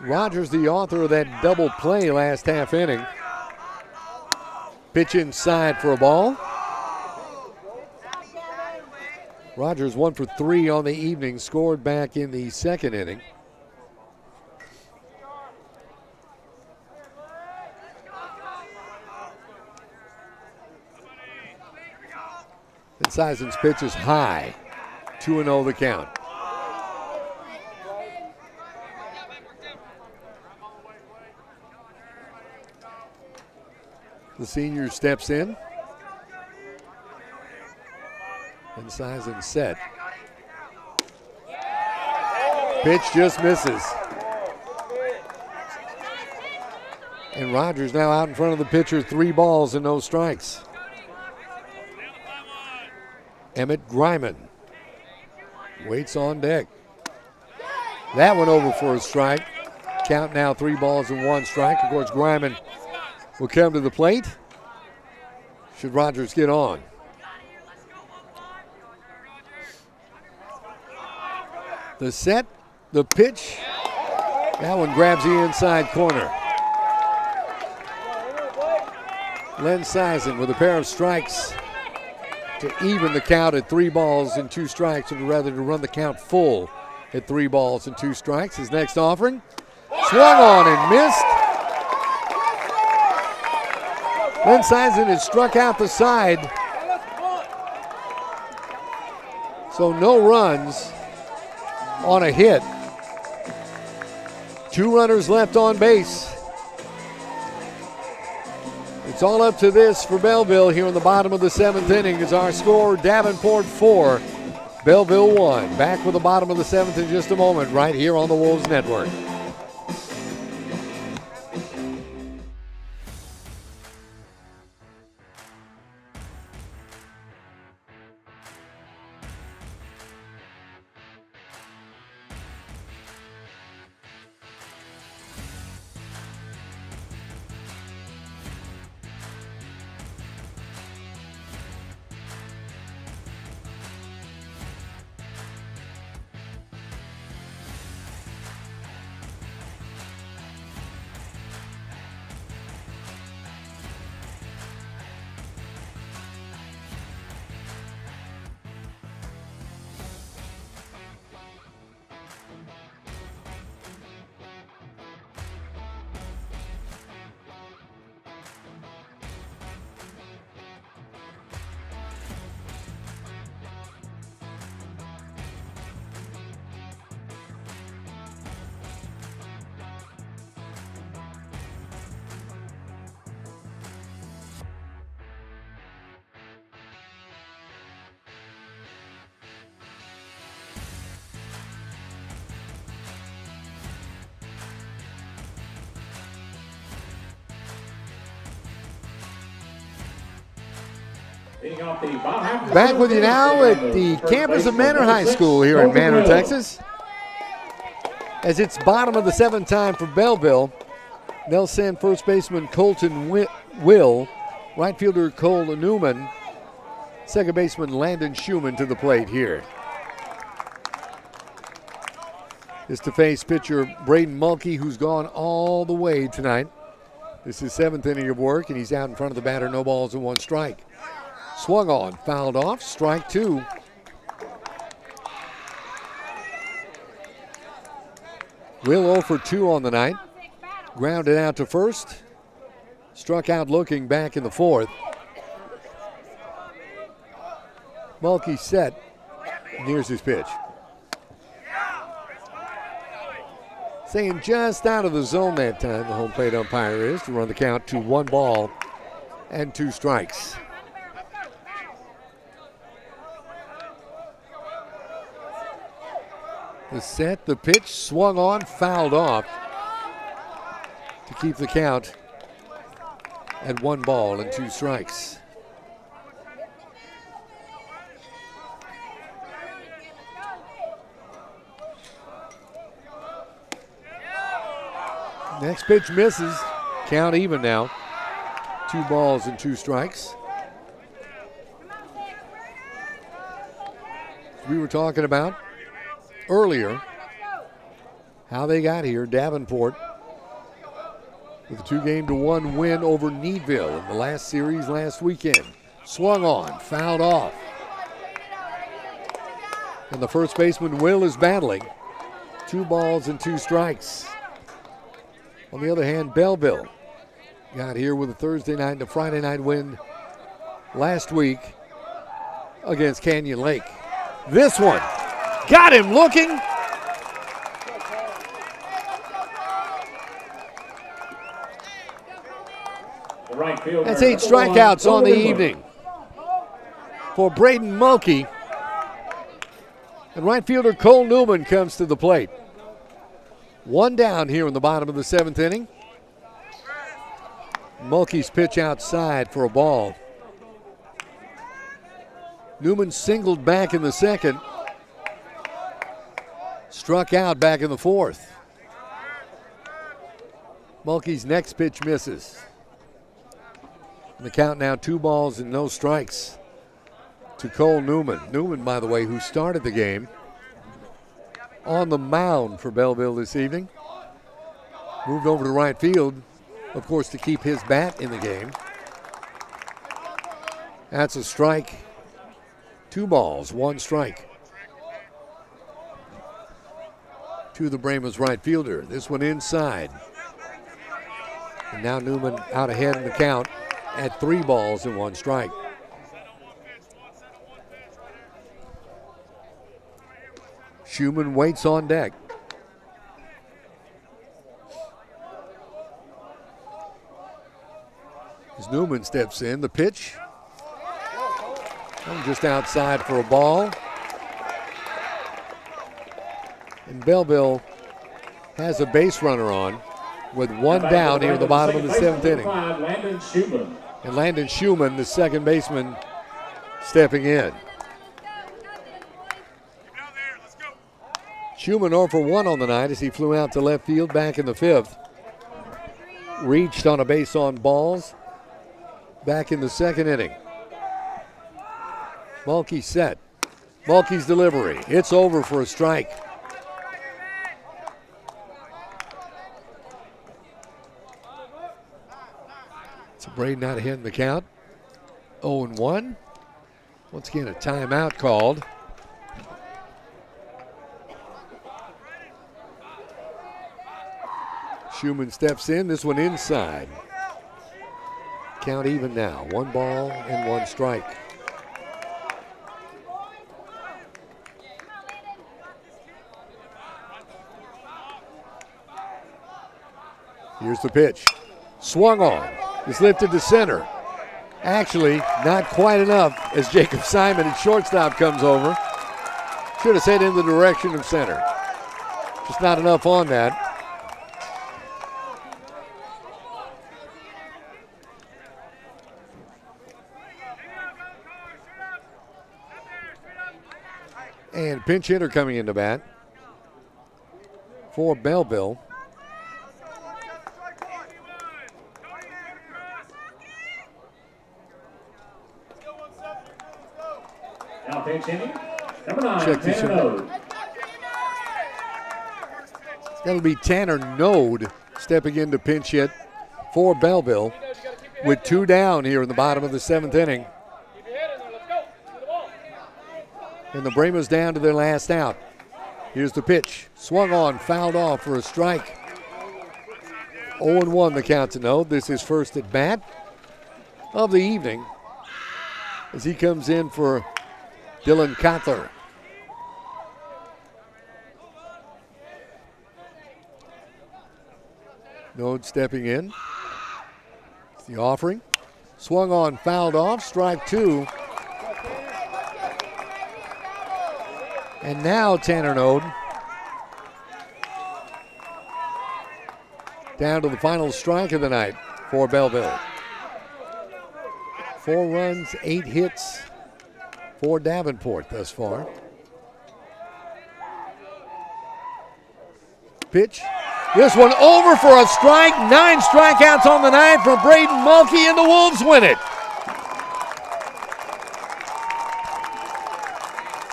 Rogers, the author of that double play last half inning. Pitch inside for a ball. Rogers 1 for 3 on the evening, scored back in the second inning. And Sison's pitch is high. 2-0 the count. The senior steps in. And Sison set. Pitch just misses. And Rogers now out in front of the pitcher, 3 balls and no strikes. Emmett Greiman waits on deck. That one over for a strike. Count now 3 balls and 1 strike. Of course, Greiman will come to the plate should Rogers get on. The set, the pitch. That one grabs the inside corner. Len Sison with a pair of strikes to even the count at 3 balls and 2 strikes, or rather to run the count full at 3 balls and 2 strikes. His next offering, swung on and missed. Len Sison has struck out the side. So no runs on a hit. 2 runners left on base. It's all up to this for Bellville here in the bottom of the 7th inning. Is our score Davenport 4, Belleville 1. Back with the bottom of the 7th in just a moment right here on the Wolves Network. Back with you now at the campus of Manor High School here in Manor, Texas. As it's bottom of the 7th time for Bellville, they'll send first baseman Colton Will, right fielder Cole Newman, second baseman Landon Schumann to the plate here. Is to face pitcher Braden Mulkey, who's gone all the way tonight. This is 7th inning of work, and he's out in front of the batter, no balls and 1 strike. Swung on, fouled off, strike 2. Will 0 for 2 on the night. Grounded out to first. Struck out looking back in the fourth. Mulkey set. Here's his pitch. Saying just out of the zone that time, the home plate umpire is, to run the count to 1 ball and 2 strikes. The set, the pitch, swung on, fouled off to keep the count at 1 ball and 2 strikes. Next pitch misses. Count even now. 2 balls and 2 strikes. We were talking about earlier how they got here. Davenport with a 2-1 win over Needville in the last series last weekend. Swung on, fouled off. And the first baseman, Will, is battling. 2 balls and 2 strikes. On the other hand, Bellville got here with a Thursday night and a Friday night win last week against Canyon Lake. This one got him looking. That's 8 strikeouts on the evening for Braden Mulkey. And right fielder Cole Newman comes to the plate. 1 down here in the bottom of the 7th inning. Mulkey's pitch outside for a ball. Newman singled back in the 2nd. Struck out back in the 4th. Mulkey's next pitch misses. And the count now 2 balls and no strikes to Cole Newman. Newman, by the way, who started the game on the mound for Belleville this evening. Moved over to right field, of course, to keep his bat in the game. That's a strike. 2 balls, 1 strike to the Brahmas right fielder. This one inside. And now Newman out ahead in the count at 3 balls and 1 strike. Schumann waits on deck. As Newman steps in, the pitch. Just outside for a ball. And Belleville has a base runner on with 1 down here at the bottom of the 7th inning. And Landon Schumann, the second baseman, stepping in. Schumann 0 for 1 on the night as he flew out to left field back in the 5th. Reached on a base on balls back in the 2nd inning. Mulkey set. Mulkey's delivery. It's over for a strike. So Braden out ahead in the count. 0-1. Once again, a timeout called. Schumann steps in, this one inside. Count even now, 1 ball and 1 strike. Here's the pitch. Swung on, is lifted to center. Actually, not quite enough as Jacob Simon at shortstop comes over. Should have said in the direction of center. Just not enough on that. And pinch hitter coming into bat for Bellville. Now pinch hitting, number 9, Check Tanner Node. That'll be Tanner Node stepping in to pinch hit for Belleville with 2 down here in the bottom of the 7th inning. And the Brahmas down to their last out. Here's the pitch. Swung on, fouled off for a strike. 0-1 the count to Node. This is first at bat of the evening as he comes in for Dylan Kotler. Node stepping in. It's the offering. Swung on, fouled off, strike 2. And now Tanner Node down to the final strike of the night for Bellville. 4 runs, 8 hits for Davenport thus far. Pitch. This one over for a strike. 9 strikeouts on the night for Braden Mulkey, and the Wolves win it.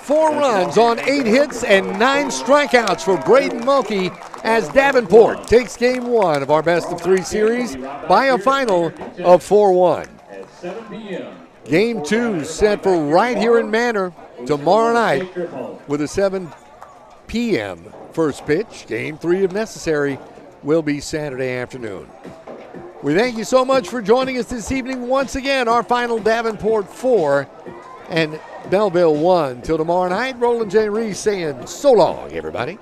4 runs on 8 hits and 9 strikeouts for Braden Mulkey as Davenport takes game 1 of our best of 3 series by a final of 4-1. At 7 p.m. Game 2 set for right here in Manor tomorrow night with a 7 p.m. first pitch. Game 3, if necessary, will be Saturday afternoon. We thank you so much for joining us this evening. Once again, our final Davenport 4 and Belleville 1. Till tomorrow night, Roland J. Reese saying so long, everybody.